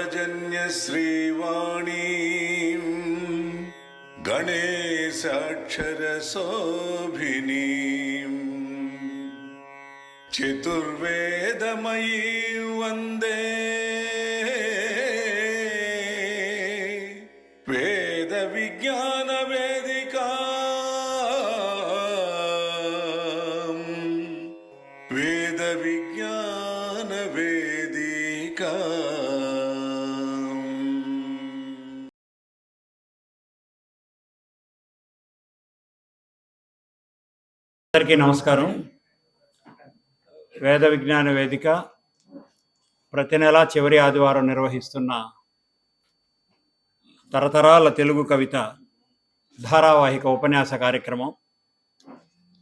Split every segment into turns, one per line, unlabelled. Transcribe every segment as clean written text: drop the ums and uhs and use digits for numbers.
पाञ्चजन्य श्रीवाणीं गणेशाक्षरशोभिनीं चतुर्वेदमयीं वन्दे
అందరికీ నమస్కారం. వేద విజ్ఞాన వేదిక ప్రతి నెల చివరి ఆదివారం నిర్వహిస్తున్న తరతరాల తెలుగు కవిత ధారావాహిక ఉపన్యాస కార్యక్రమం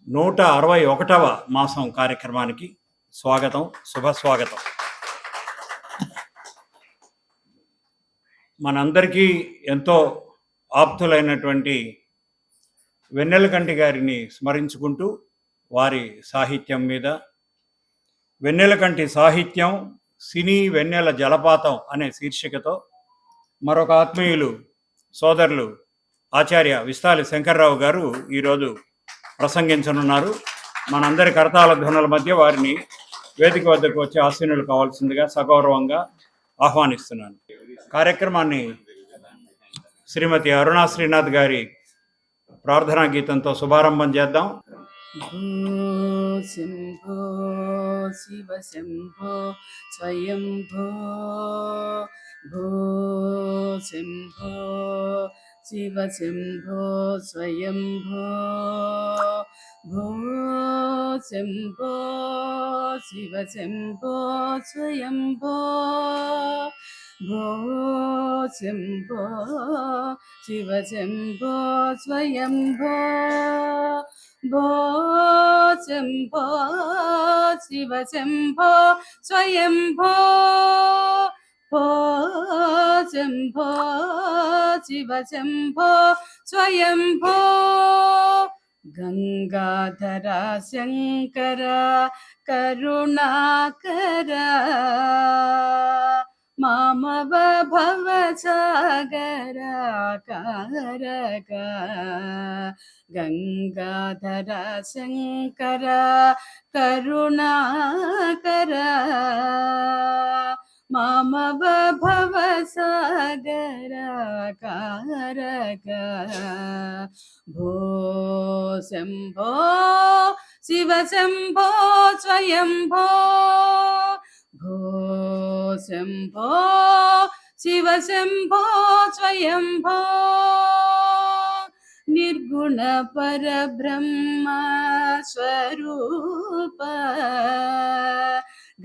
161వ మాసం కార్యక్రమానికి స్వాగతం, శుభస్వాగతం. మనందరికీ ఎంతో ఆప్తులైనటువంటి వెన్నెలకంటి గారిని స్మరించుకుంటూ వారి సాహిత్యం మీద, వెన్నెలకంటి సాహిత్యం సినీ వెన్నెల జలపాతం అనే శీర్షికతో మరొక ఆత్మీయులు సోదరులు ఆచార్య విస్తాలి శంకర్రావు గారు ఈరోజు ప్రసంగించనున్నారు. మనందరి కరతాళ ధ్వనుల మధ్య వారిని వేదిక వద్దకు వచ్చి ఆసీనులు కావాల్సిందిగా సగౌరవంగా ఆహ్వానిస్తున్నాను. కార్యక్రమాన్ని శ్రీమతి అరుణా శ్రీనాథ్ గారి ప్రార్థనా గీతంతో శుభారంభం చేద్దాం.
శంభో శివ శంభో స్వయంభో భో శంభో శివ శంభో స్వయంభో భో శంభో శివ శంభో స్వయంభో భో శంభో శివ శంభో స్వయంభో భో శంభో శివ శంభో స్వయంభో భో శంభో శివ శంభో స్వయంభో గంగాధర శంకర కరుణాకర మామవ భవ సాగర కారక గంగాధర శంకర కరుణాకర మామవ భవ సాగర కారక భో శంభో శివ శంభో స్వయంభో భో శంభో శివ శంభో స్వయంభో నిర్గుణ పరబ్రహ్మ స్వరూప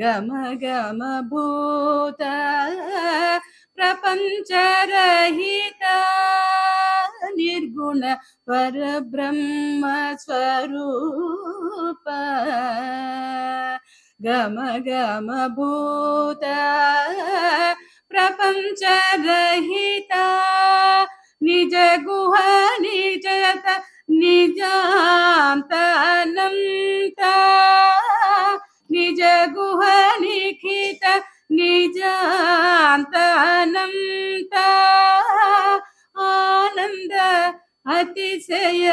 గమ గమ భూత ప్రపంచరహిత నిర్గుణ పరబ్రహ్మ స్వరూప గమ గమ భూత ప్రపంచరహిత నిజ గుహ నిజత నిజాంతనంత నిజ గుహ నిఖిత నిజాంతనంత ఆనంద అతిశయ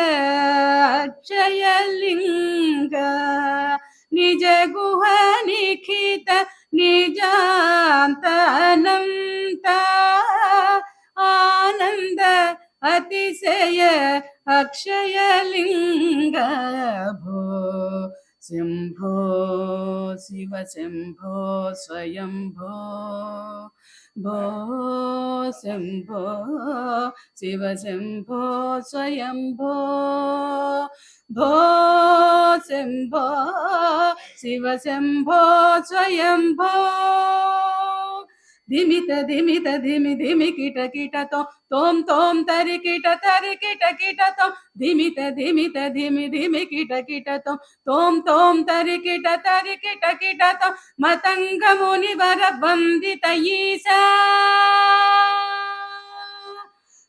అక్షయలింగ నిజ గుహ నిఖిత నిజాంతనంత ఆనంద అతిశయ అక్షయలింగ భో శంభో శివ శంభో స్వయంభో భో శంభో శివ శంభో స్వయంభో భో శంభో శివ శంభో స్వయంభో ధిమిత ధిమిత ధిమి ధిమి కిట కిటతో తోం తోం తరి కిట తో ధిమిత ధిమిత ధిమి ధిమి కిట కిటతో తోం తోం తరి కిట తో మతంగ ముని వర వందిత ఈశా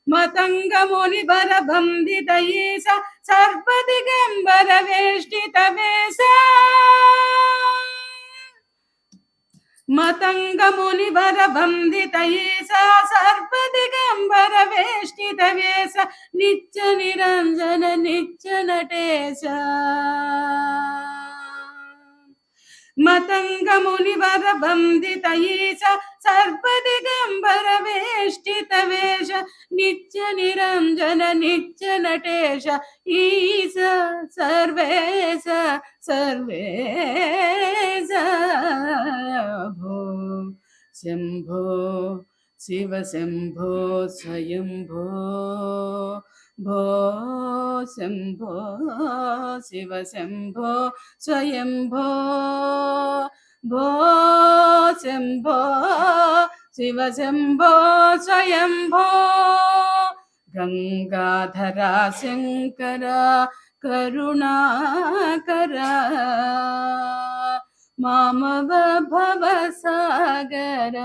మతంగ ముని వర వందిత ఈశా సర్వదిగంబర వేష్టిత వేశ मतंगमुनिवर वंदित ईसा सर्पदिगंबर वेष्टित वेश नित्य निरंजन नित्य नटेश मतंगमुनिवर वंदित ईसा सर्पदिगंबर वेष्टित वेश नित्य निरंजन नित्य नटेश ईश सर्वेश सर्वेश भो शंभो शिव शंभो स्वयंभो भो शंभो शिव शंभो स्वयंभो भो शंभो शिव शंभो स्वयंभो गंगाधरा शंकरा करुणाकरा मामव भवसागर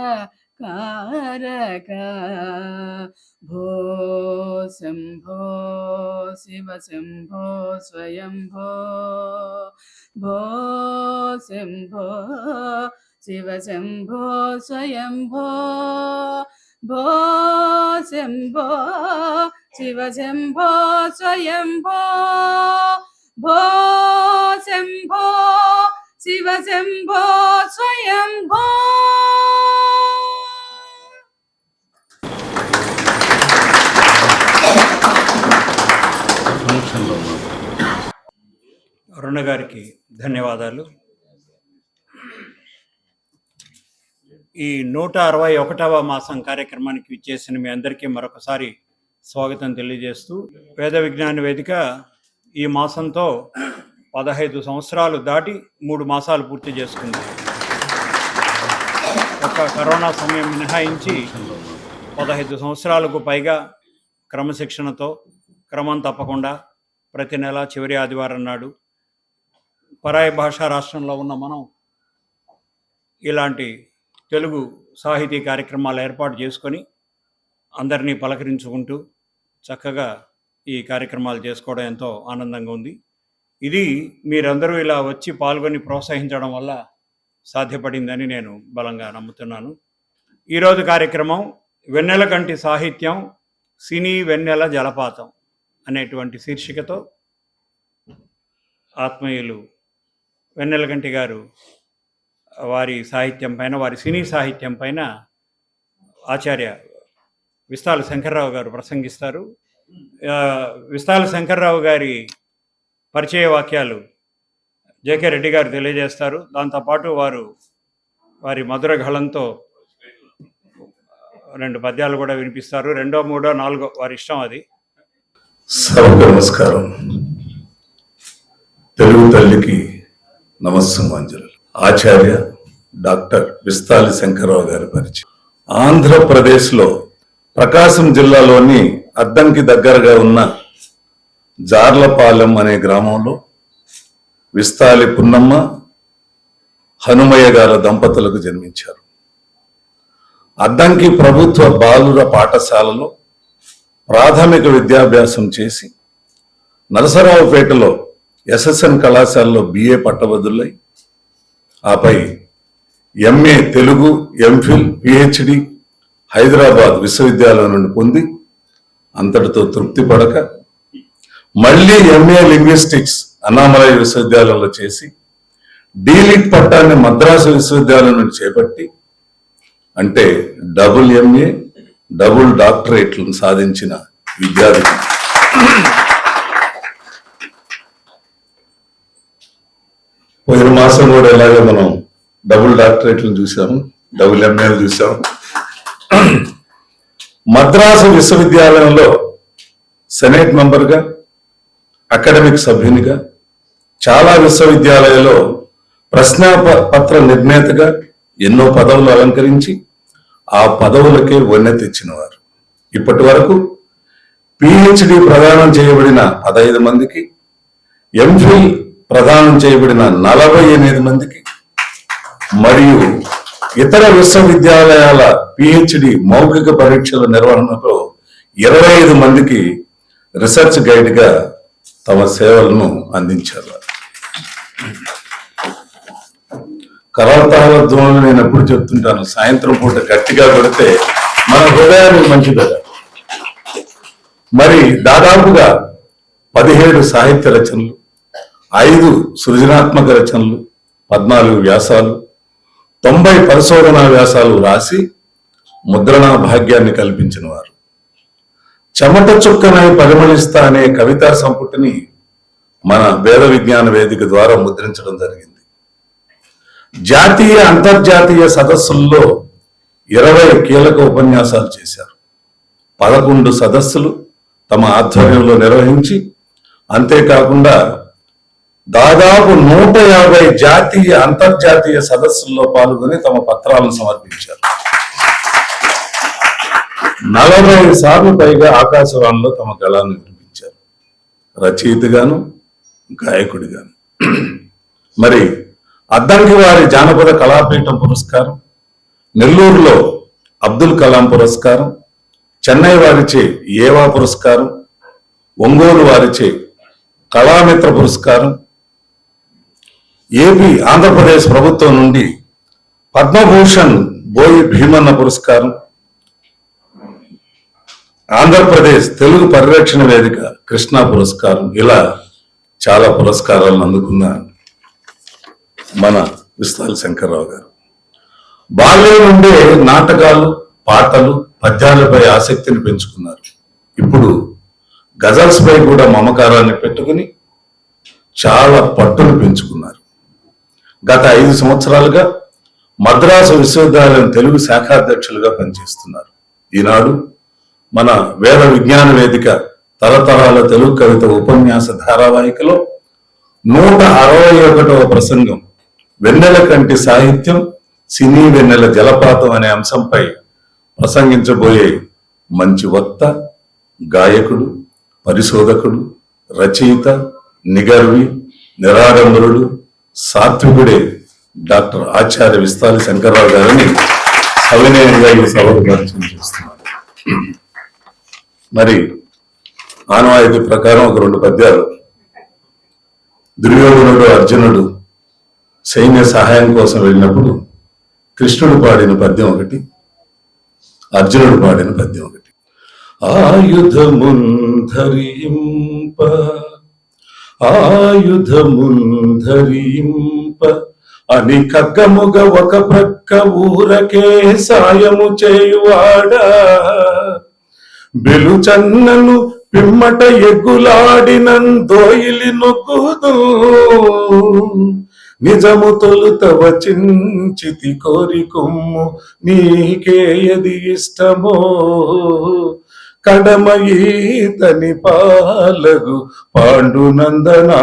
कारक भो शंभो शिव शंभो स्वयंभो भो शंभो शिव शंभो स्वयंभो भो शंभो शिव शंभो स्वयंभो भो शंभो शिव शंभो स्वयंभो
అరుణ గారికి ధన్యవాదాలు. ఈ 161వ మాసం కార్యక్రమానికి విచ్చేసిన మీ అందరికీ మరొకసారి స్వాగతం తెలియజేస్తూ, వేద విజ్ఞాన వేదిక ఈ మాసంతో 15 సంవత్సరాలు దాటి 3 మాసాలు పూర్తి చేసుకుంది. ఒక కరోనా సమయం మినహాయించి 15 సంవత్సరాలకు పైగా క్రమశిక్షణతో క్రమం తప్పకుండా ప్రతి నెల చివరి ఆదివారం నాడు పరాయి భాషా రాష్ట్రంలో ఉన్న మనం ఇలాంటి తెలుగు సాహితీ కార్యక్రమాలు ఏర్పాటు చేసుకొని అందరినీ పలకరించుకుంటూ చక్కగా ఈ కార్యక్రమాలు చేసుకోవడం ఎంతో ఆనందంగా ఉంది. ఇది మీరందరూ ఇలా వచ్చి పాల్గొని ప్రోత్సహించడం వల్ల సాధ్యపడిందని నేను బలంగా నమ్ముతున్నాను. ఈరోజు కార్యక్రమం వెన్నెల కంటి సాహిత్యం సినీ వెన్నెల జలపాతం అనేటువంటి శీర్షికతో ఆత్మీయులు వెన్నెలకంటి గారు వారి సాహిత్యం పైన, వారి సినీ సాహిత్యం పైన ఆచార్య విస్తాల శంకర్రావు గారు ప్రసంగిస్తారు. విస్తాల శంకర్రావు గారి పరిచయ వాక్యాలు జేకే రెడ్డి గారు తెలియజేస్తారు. దాంతోపాటు వారి మధుర గళంతో 2 పద్యాలు కూడా వినిపిస్తారు. 2, 3, 4 వారి ఇష్టం అది.
సభకు నమస్కారం. తెలుగు తల్లికి నమస్సుమాంజలు. ఆచార్య డాక్టర్ విస్తాలి శంకర్రావు గారి పరిచయం. ఆంధ్రప్రదేశ్లో ప్రకాశం జిల్లాలోని అద్దంకి దగ్గరగా ఉన్న జార్లపాలెం అనే గ్రామంలో విస్తాలి పున్నమ్మ హనుమయ్య గారి దంపతులకు జన్మించారు. అద్దంకి ప్రభుత్వ బాలుర పాఠశాలలో ప్రాథమిక విద్యాభ్యాసం చేసి నరసరావుపేటలో ఎస్ఎస్ఎన్ కళాశాలలో బిఏ పట్టభద్రులై ఆపై MA Telugu, MPhil, PhD Hyderabad విశ్వవిద్యాలయం నుండి పొంది అంతటితో తృప్తి పడక మళ్ళీ ఎంఏ లింగ్విస్టిక్స్ అన్నామలై విశ్వవిద్యాలయంలో చేసి డీలిట్ పట్టాన్ని మద్రాసు విశ్వవిద్యాలయం నుండి చేపట్టి అంటే డబుల్ ఎంఏ డబుల్ డాక్టరేట్లను సాధించిన విద్యార్థి. పోయిన మాసం కూడా ఎలాగో మనం డబుల్ డాక్టరేట్లను చూసాము, డబుల్ ఎంఏలు చూసాము. మద్రాసు విశ్వవిద్యాలయంలో సెనేట్ మెంబర్గా, అకాడమిక్ సభ్యునిగా, చాలా విశ్వవిద్యాలయాల్లో ప్రశ్నాపత్ర నిర్ణేతగా ఎన్నో పదవులు అలంకరించి ఆ పదవులకే వన్నె తెచ్చినవారు. ఇప్పటి వరకు పిహెచ్డి ప్రదానం చేయబడిన 15 మందికి, ఎంఫిల్ ప్రదానం చేయబడిన 48 మందికి మరియు ఇతర విశ్వవిద్యాలయాల పిహెచ్డి మౌఖిక పరీక్షల నిర్వహణలో 25 మందికి రీసెర్చ్ గైడ్గా తమ సేవలను అందించారు. కరతాళ ధ్వనులు నేను ఎప్పుడు చెప్తుంటాను, సాయంత్రం పూట గట్టిగా కొడితే మన హృదయానికి మంచిది. మరి దాదాపుగా 17 సాహిత్య రచనలు, 5 సృజనాత్మక రచనలు, 14 వ్యాసాలు, 90 పరిశోధనా వ్యాసాలు రాసి ముద్రణా భాగ్యాన్ని కల్పించిన వారు. చెమట చుక్కనై పరిమళిస్తా అనే కవితా సంపుటిని మన వేద విజ్ఞాన వేదిక ద్వారా ముద్రించడం జరిగింది. జాతీయ అంతర్జాతీయ సదస్సుల్లో 20 కీలక ఉపన్యాసాలు చేశారు. 11 సదస్సులు తమ ఆధ్వర్యంలో నిర్వహించి, అంతేకాకుండా దాదాపు 150 జాతీయ అంతర్జాతీయ సదస్సుల్లో పాల్గొని తమ పత్రాలను సమర్పించారు. 40 సార్లు పైగా ఆకాశవాణిలో తమ గళాన్ని వినిపించారు, రచయితగాను గాయకుడిగాను. మరి అద్దంకి వారి జానపద కళాపీఠం పురస్కారం, నెల్లూరులో అబ్దుల్ కలాం పురస్కారం, చెన్నై వారిచే ఏవా పురస్కారం, ఒంగోలు వారిచే కళామిత్ర పురస్కారం, ఏపీ ఆంధ్రప్రదేశ్ ప్రభుత్వం నుండి పద్మభూషణ్ బోయి భీమన్న పురస్కారం, ఆంధ్రప్రదేశ్ తెలుగు పరిరక్షణ వేదిక కృష్ణా పురస్కారం, ఇలా చాలా పురస్కారాలను అందుకున్న మన విస్తాల శంకర్రావు గారు బాల్యం నుండే నాటకాలు, పాటలు, పద్యాలపై ఆసక్తిని పెంచుకున్నారు. ఇప్పుడు గజల్స్ పై కూడా మమకారాన్ని పెట్టుకుని చాలా పట్టును పెంచుకున్నారు. గత 5 సంవత్సరాలుగా మద్రాసు విశ్వవిద్యాలయం తెలుగు శాఖాధ్యక్షులుగా పనిచేస్తున్నారు. ఈనాడు మన వేద విజ్ఞాన వేదిక తరతరాల తెలుగు కవిత ఉపన్యాస ధారావాహికలో 161వ ప్రసంగం వెన్నెల కంటి సాహిత్యం, సినీ వెన్నెల జలపాతం అనే అంశంపై ప్రసంగించబోయే మంచి వక్త, గాయకుడు, పరిశోధకుడు, రచయిత, నిగర్వి, నిరాడంబరుడు, సాత్వికుడే డాక్టర్ ఆచార్య విస్తాలి శంకర్రావు గారిని సవినయంగా ఈ సభకు పరిచయం చేస్తున్నారు. మరి ఆనవాయితీ ప్రకారం ఒక 2 పద్యాలు. దుర్యోధనుడు, అర్జునుడు సైన్య సహాయం కోసం వెళ్ళినప్పుడు కృష్ణుడు పాడిన పద్యం ఒకటి, అర్జునుడు పాడిన పద్యం ఒకటి. ఆయుధముంధరింప అని కగ్గముగ ఒక ప్రక్క ఊరకే సాయము చేయువాడా, బెలుచన్నను పిమ్మట ఎగ్గులాడినందోయిలి నొక్కుదు, నిజము తొలుత వచించితి కోరి కొమ్ము నీకేయది ఇష్టమో, కడమ ఈతని పాలగు పాండునందనా.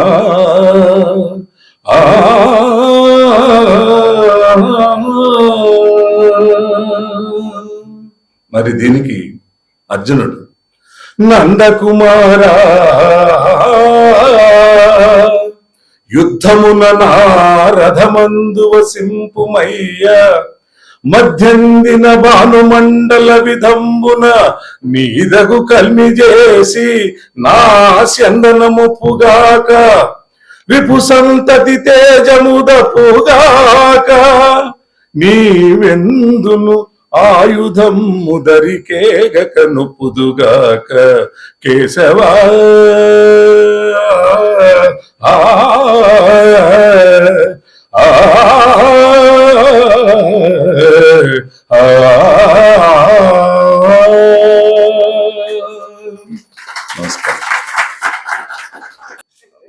మరి దీనికి అర్జునుడు, నందకుమారా యుద్ధమున నారథమందు వసింపుమయ్య, మధ్యందిన భానుమండల విధంబున నీదగు కల్మి చేసి నా స్యందనముపుగాక, విపు సంతతి తేజముదపుగాక, నీవెందును ఆయుధం ముదరికేగక నొప్పుదుగాక కేశవా.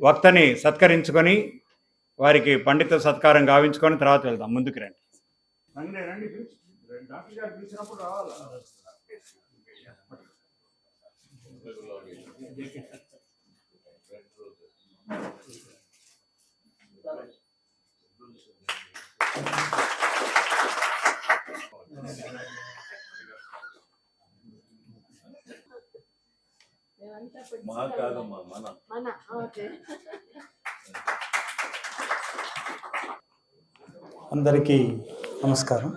వక్తని సత్కరించుకొని వారికి పండిత సత్కారం గావించుకొని తర్వాత వెళ్దాం. ముందుకు రండి. డాక్టర్ గారు పిలిచినప్పుడు రావాలా?
మా కాదమ్మా, మన.
అందరికీ నమస్కారం.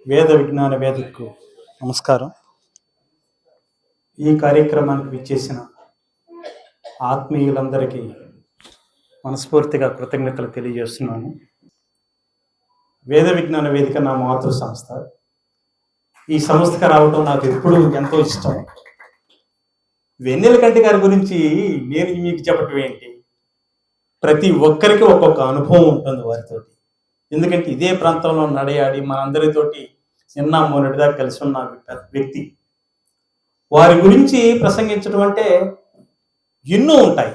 వేద విజ్ఞాన వేదికకు నమస్కారం. ఈ కార్యక్రమానికి విచ్చేసిన ఆత్మీయులందరికీ మనస్ఫూర్తిగా కృతజ్ఞతలు తెలియజేస్తున్నాను. వేద విజ్ఞాన వేదిక నా మాతృ సంస్థ. ఈ సంస్థకు రావటం నాకు ఎప్పుడూ ఎంతో ఇష్టం. వెన్నెలకంటి గారి గురించి నేను మీకు చెప్పటం ఏంటి, ప్రతి ఒక్కరికి ఒక్కొక్క అనుభవం ఉంటుంది వారితోటి. ఎందుకంటే ఇదే ప్రాంతంలో నడయాడి మనందరితోటి నిన్న మొన్నటిదాకా కలిసి ఉన్న వ్యక్తి. వారి గురించి ప్రసంగించడం అంటే ఎన్నో ఉంటాయి.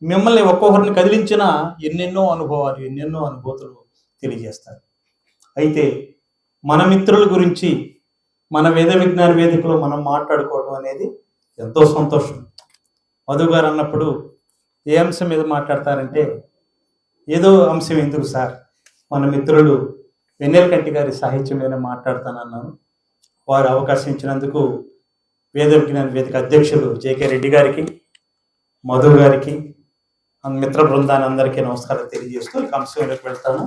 మిమ్మల్ని ఒక్కొక్కరిని కదిలించిన ఎన్నెన్నో అనుభవాలు, ఎన్నెన్నో అనుభూతులు తెలియజేస్తారు. అయితే మన మిత్రుల గురించి మన వేద విజ్ఞాన వేదికలో మనం మాట్లాడుకోవడం అనేది ఎంతో సంతోషం. మధు గారు అన్నప్పుడు ఏ అంశం మీద మాట్లాడతారంటే, ఏదో అంశం ఎందుకు సార్, మన మిత్రులు వెన్నెలకంటి గారి సాహిత్యం మీద మాట్లాడతానన్నాను. వారు అవకాశం ఇచ్చినందుకు వేద విజ్ఞాన వేదిక అధ్యక్షులు జేకే రెడ్డి గారికి, మధు గారికి, మిత్ర బృందాన్ని అందరికీ నమస్కారం తెలియజేస్తూ ఇక అంశంలోకి వెళ్తాను.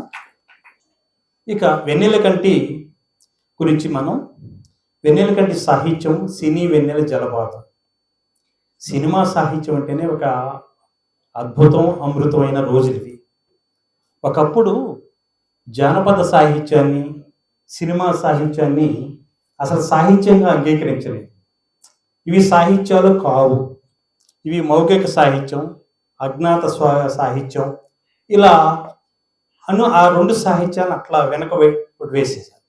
ఇక వెన్నెలకంటి గురించి మనం, వెన్నెలకంటి సాహిత్యం సినీ వెన్నెల జలపాతం. సినిమా సాహిత్యం అంటేనే ఒక అద్భుతం, అమృతమైన రోజులు ఇవి. ఒకప్పుడు జానపద సాహిత్యాన్ని, సినిమా సాహిత్యాన్ని అసలు సాహిత్యంగా అంగీకరించలేదు. ఇవి సాహిత్యాలు కావు, ఇవి మౌఖిక సాహిత్యం, అజ్ఞాత సాహిత్యం, ఇలా ఆ రెండు సాహిత్యాన్ని అట్లా వెనక వేసేసారు.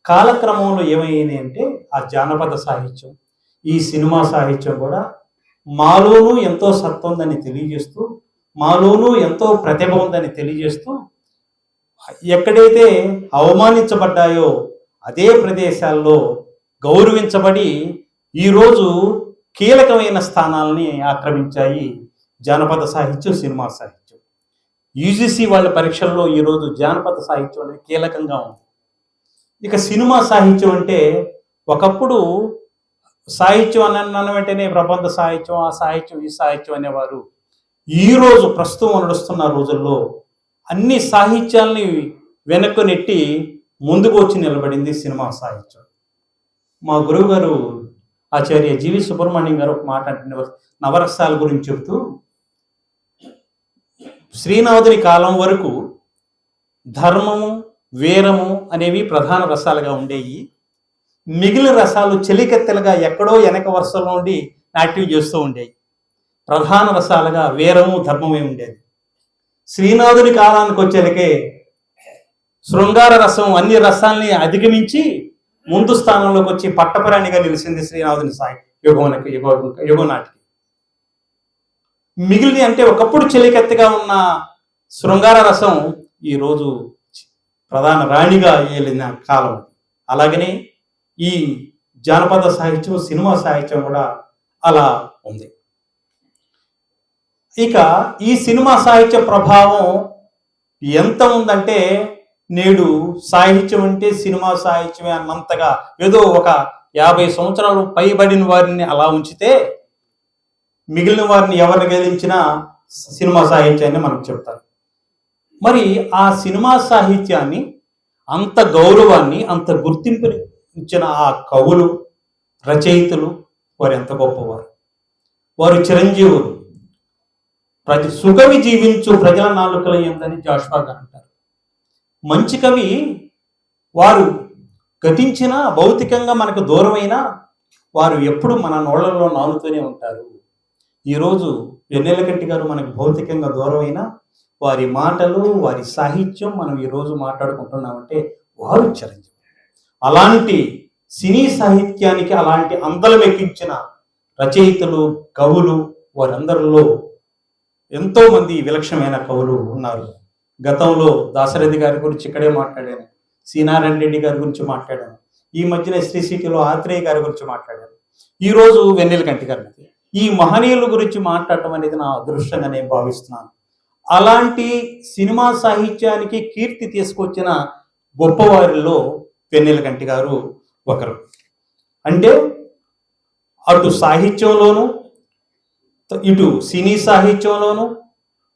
కాలక్రమంలో ఏమైనాయి అంటే ఆ జానపద సాహిత్యం, ఈ సినిమా సాహిత్యం కూడా మాలోనూ ఎంతో సత్తా ఉందని తెలియజేస్తూ, మాలోనూ ఎంతో ప్రతిభ ఉందని తెలియజేస్తూ, ఎక్కడైతే అవమానించబడ్డాయో అదే ప్రదేశాల్లో గౌరవించబడి ఈరోజు కీలకమైన స్థానాలని ఆక్రమించాయి జానపద సాహిత్యం, సినిమా సాహిత్యం. యూజీసీ వాళ్ళ పరీక్షల్లో ఈరోజు జానపద సాహిత్యం అనేది కీలకంగా ఉంది. ఇక సినిమా సాహిత్యం అంటే, ఒకప్పుడు సాహిత్యం అన్న వెంటనే ప్రబంధ సాహిత్యం, ఆ సాహిత్యం, ఈ సాహిత్యం అనేవారు. ఈరోజు ప్రస్తుతం నడుస్తున్న రోజుల్లో అన్ని సాహిత్యాల్ని వెనక్కు నెట్టి ముందుకు వచ్చి నిలబడింది సినిమా సాహిత్యం. మా గురువు గారు ఆచార్య జీవి సుబ్రహ్మణ్యం గారు ఒక మాట అంటున్నారు నవరసాల గురించి చెబుతూ, శ్రీనాథుని కాలం వరకు ధర్మము, వీరము అనేవి ప్రధాన రసాలుగా ఉండేవి. మిగిలిన రసాలు చెలికెత్తలుగా ఎక్కడో వెనక వరుసలో ఉండి యాక్టివ్ చేస్తూ ఉండేవి. ప్రధాన రసాలుగా వీరము, ధర్మమే ఉండేది. శ్రీనాథుని కాలానికి వచ్చేలకే శృంగార రసం అన్ని రసాల్ని అధిగమించి ముందు స్థానంలోకి వచ్చి పట్టపురాణిగా నిలిచింది శ్రీనాథుని సాయి యుగం నాటికి. మిగిలిన అంటే ఒకప్పుడు చెలికెత్తగా ఉన్న శృంగార రసం ఈరోజు ప్రధాన రాణిగా ఏలిన కాలం. అలాగనే ఈ జానపద సాహిత్యం, సినిమా సాహిత్యం కూడా అలా ఉంది. ఇక ఈ సినిమా సాహిత్య ప్రభావం ఎంత ఉందంటే, నేడు సాహిత్యం అంటే సినిమా సాహిత్యమే అన్నంతగా, ఏదో ఒక 50 సంవత్సరాలు పైబడిన వారిని అలా ఉంచితే మిగిలిన వారిని ఎవరిని గెలిచినా సినిమా సాహిత్యాన్ని మనకు చెప్తారు. మరి ఆ సినిమా సాహిత్యాన్ని, అంత గౌరవాన్ని, అంత గుర్తింపుని ఇచ్చిన ఆ కవులు, రచయితలు వారు ఎంత గొప్పవారు. వారు చిరంజీవులు. సుకవి జీవించు ప్రజల నాలుకల ఎందని జాషువా గారు అంటారు. మంచి కవి వారు గతించిన, భౌతికంగా మనకు దూరమైన వారు ఎప్పుడు మన నోళ్లలో నానుతూనే ఉంటారు. ఈరోజు వెన్నెలకంటి గారు మనకు భౌతికంగా దూరమైన వారి మాటలు, వారి సాహిత్యం మనం ఈరోజు మాట్లాడుకుంటున్నామంటే వారు చిరంజీవి. అలాంటి సినీ సాహిత్యానికి అలాంటి అందలం ఎక్కించిన రచయితలు, కవులు, వారందరిలో ఎంతో మంది విలక్షణమైన కవులు ఉన్నారు. గతంలో దాశరథి గారి గురించి ఇక్కడే మాట్లాడాను, సి.నారాయణ రెడ్డి గారి గురించి మాట్లాడాను, ఈ మధ్యన శ్రీశైలంలో ఆత్రేయ గారి గురించి మాట్లాడాను, ఈరోజు వెన్నెలకంటి గారి. ఈ మహనీయుల గురించి మాట్లాడటం అనేది నా అదృష్టంగా నేను భావిస్తున్నాను. అలాంటి సినిమా సాహిత్యానికి కీర్తి తీసుకొచ్చిన గొప్పవారిలో వెన్నెలకంటి గారు ఒకరు. అంటే అటు సాహిత్యంలోనూ, ఇటు సినీ సాహిత్యంలోనూ,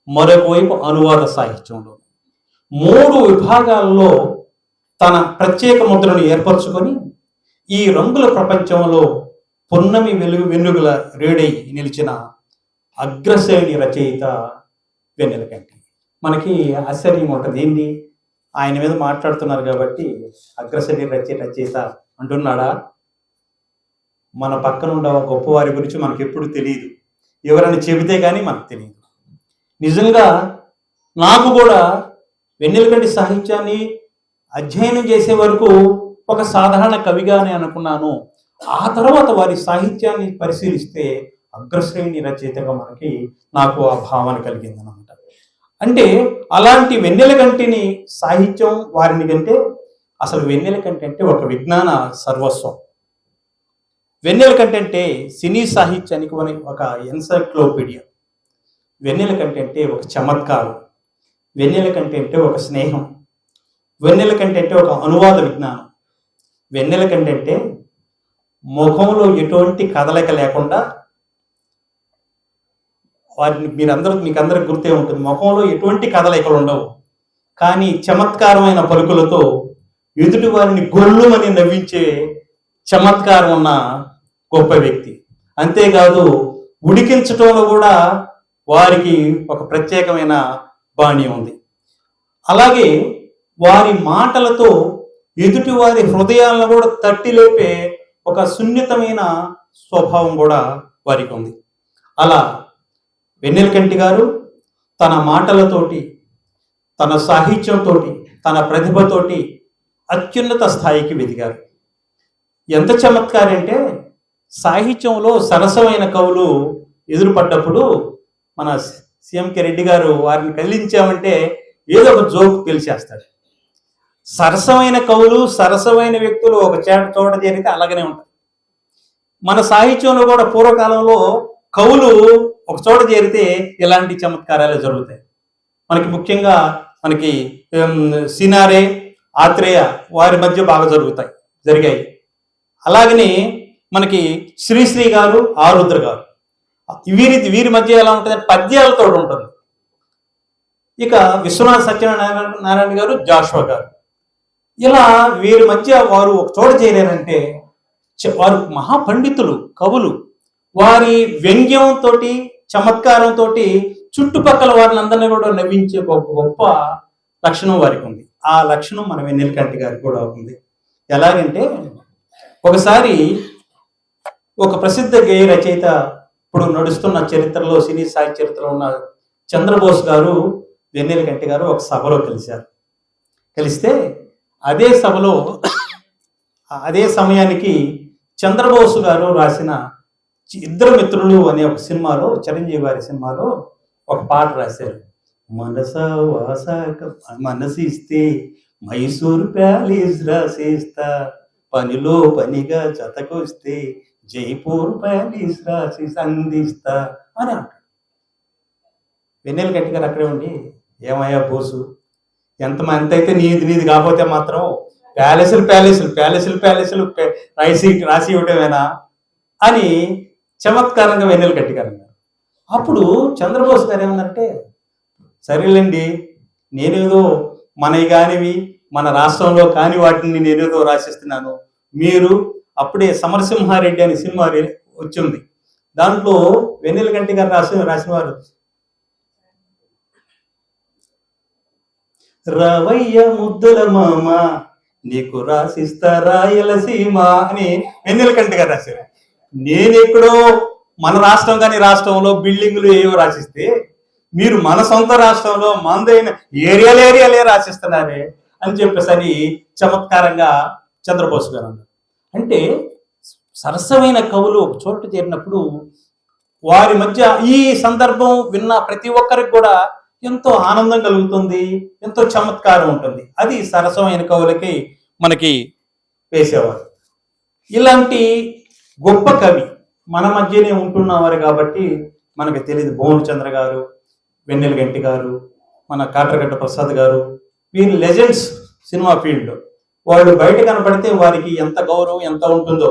మరొక వైపు అనువాద సాహిత్యంలో 3 విభాగాల్లో తన ప్రత్యేక ముద్రను ఏర్పరచుకొని ఈ రంగుల ప్రపంచంలో పున్నమి వెలుగుల రేడై నిలిచిన అగ్రశ్రేణి రచయిత వెన్నెలకంటి. మనకి ఆశ్చర్యం ఉంటుంది, ఏంటి ఆయన మీద మాట్లాడుతున్నారు కాబట్టి అగ్రశ్రేణి రచయిత అంటున్నాడా? మన పక్కన ఉన్న గొప్పవారి గురించి మనకు ఎప్పుడు తెలియదు, ఎవరైనా చెబితే కానీ మనకు తెలియదు. నిజంగా నాకు కూడా వెన్నెలకంటి సాహిత్యాన్ని అధ్యయనం చేసే వరకు ఒక సాధారణ కవిగానే అనుకున్నాను. ఆ తర్వాత వారి సాహిత్యాన్ని పరిశీలిస్తే అగ్రశ్రేణి రచయితగా నాకు ఆ భావన కలిగింది అనమాట. అంటే అలాంటి వెన్నెలకంటిని సాహిత్యం వారిని కంటే అసలు వెన్నెలకంటి అంటే ఒక విజ్ఞాన సర్వస్వం. వెన్నెలకంటి అంటే సినీ సాహిత్యానికి ఒక ఎన్సైక్లోపీడియా. వెన్నెలకంటి అంటే ఒక చమత్కారం. వెన్నెలకంటి అంటే ఒక స్నేహం. వెన్నెలకంటి అంటే ఒక అనువాద విజ్ఞానం. వెన్నెలకంటి అంటే ముఖంలో ఎటువంటి కదలిక లేకుండా, వారిని మీకు అందరికి గుర్తే ఉంటుంది, ముఖంలో ఎటువంటి కదలికలు ఉండవు, కానీ చమత్కారమైన పలుకులతో ఎదుటి వారిని గొల్లుమని నవ్వించే చమత్కారం ఉన్న గొప్ప వ్యక్తి. అంతేకాదు ఉడికించటంలో కూడా వారికి ఒక ప్రత్యేకమైన బాణి ఉంది. అలాగే వారి మాటలతో ఎదుటి వారి హృదయాలను కూడా తట్టి లేపే ఒక సున్నితమైన స్వభావం కూడా వారికి ఉంది. అలా వెన్నెలకంటి గారు తన మాటలతోటి, తన సాహిత్యంతో, తన ప్రతిభతోటి అత్యున్నత స్థాయికి వెదిగారు. ఎంత చమత్కారం అంటే సాహిత్యంలో సరసమైన కవులు ఎదురుపడ్డప్పుడు మన సిఎంకే రెడ్డి గారు వారిని కదిలించామంటే ఏదో ఒక జోక్ పిలిచేస్తాడు. సరసమైన కవులు, సరసమైన వ్యక్తులు ఒక చోట చేరితే అలాగనే ఉంటారు. మన సాహిత్యంలో కూడా పూర్వకాలంలో కవులు ఒక చోట చేరితే ఇలాంటి చమత్కారాలు జరుగుతాయి. ముఖ్యంగా సినారే, ఆత్రేయ వారి మధ్య బాగా జరిగాయి. అలాగనే శ్రీశ్రీ గారు, ఆరుద్ర గారు, వీరి మధ్య ఎలా ఉంటుంది, పద్యాలతో ఉంటుంది. ఇక విశ్వనాథ సత్యనారాయణ గారు, జాషువా గారు, ఇలా వీరి మధ్య వారు ఒక చోట చేరారంటే వారు మహాపండితులు, కవులు. వారి వ్యంగ్యంతో, చమత్కారంతో చుట్టుపక్కల వారిని అందరినీ కూడా నవ్వించే గొప్ప లక్షణం వారికి ఉంది. ఆ లక్షణం మన వెన్నెలకంటి గారికి కూడా ఉంది. ఎలాగంటే ఒకసారి ఒక ప్రసిద్ధ గేయ రచయిత, ఇప్పుడు నడుస్తున్న చరిత్రలో, సినీ సాహిత్య చరిత్రలో ఉన్న చంద్రబోస్ గారు, వెన్నెలకంటి గారు ఒక సభలో కలిశారు. కలిస్తే అదే సభలో అదే సమయానికి చంద్రబోసు గారు రాసిన ఇద్దరు మిత్రులు అనే ఒక సినిమాలో, చిరంజీవి వారి సినిమాలో ఒక పాట రాశారు. మనసిస్తే మైసూర్ ప్యాలెస్ రాసేస్తా, పనిలో పనిగా జతకొస్తే జైపూర్ ప్యాలెస్ రాసేసి అందిస్తా అని అంటాడు. వెన్నెలకంటి గారు అక్కడే ఉండి, ఏమయ్యా బోసు, ఎంతైతే నీది కాకపోతే మాత్రం ప్యాలెస్లు రాసి ఇవ్వటమేనా అని చమత్కారంగా వెన్నెలకంటి గారు అన్నారు. అప్పుడు చంద్రబోస్ గారు ఏమన్నారంటే, సరేలేండి, నేనేదో మనవి కానివి, మన రాష్ట్రంలో కాని వాటిని నేనేదో రాసిస్తున్నాను. మీరు అప్పుడే సమరసింహారెడ్డి అనే సినిమా వచ్చింది, దాంట్లో వెన్నెలకంటి గారు రాసిన వారు, రవయ్య ముద్దుల మామ నీకు రాసిస్తా రాయలసీమ అని వెన్నెలకంటి గారు రాశారు. నేనెక్కడో మన రాష్ట్రం కాని రాష్ట్రంలో బిల్డింగులు ఏవో రాసిస్తే, మీరు మన సొంత రాష్ట్రంలో మందైన ఏరియాలే రాసిస్తున్నారే అని చెప్పేసి చమత్కారంగా చంద్రబోస్ గారు అన్నారు. అంటే సరసమైన కవులు ఒక చోట చేరినప్పుడు వారి మధ్య ఈ సందర్భం విన్న ప్రతి ఒక్కరికి కూడా ఎంతో ఆనందం కలుగుతుంది, ఎంతో చమత్కారం ఉంటుంది. అది సరసమైన కవులకి వేసేవారు. ఇలాంటి గొప్ప కవి మన మధ్యనే ఉంటున్నవారు కాబట్టి మనకు తెలియదు. భువనచంద్ర గారు, వెన్నెలకంటి గారు, మన కాట్రగడ్డ ప్రసాద్ గారు, వీరు లెజెండ్స్ సినిమా ఫీల్డ్లో. వాళ్ళు బయట కనపడితే వారికి ఎంత గౌరవం ఎంత ఉంటుందో,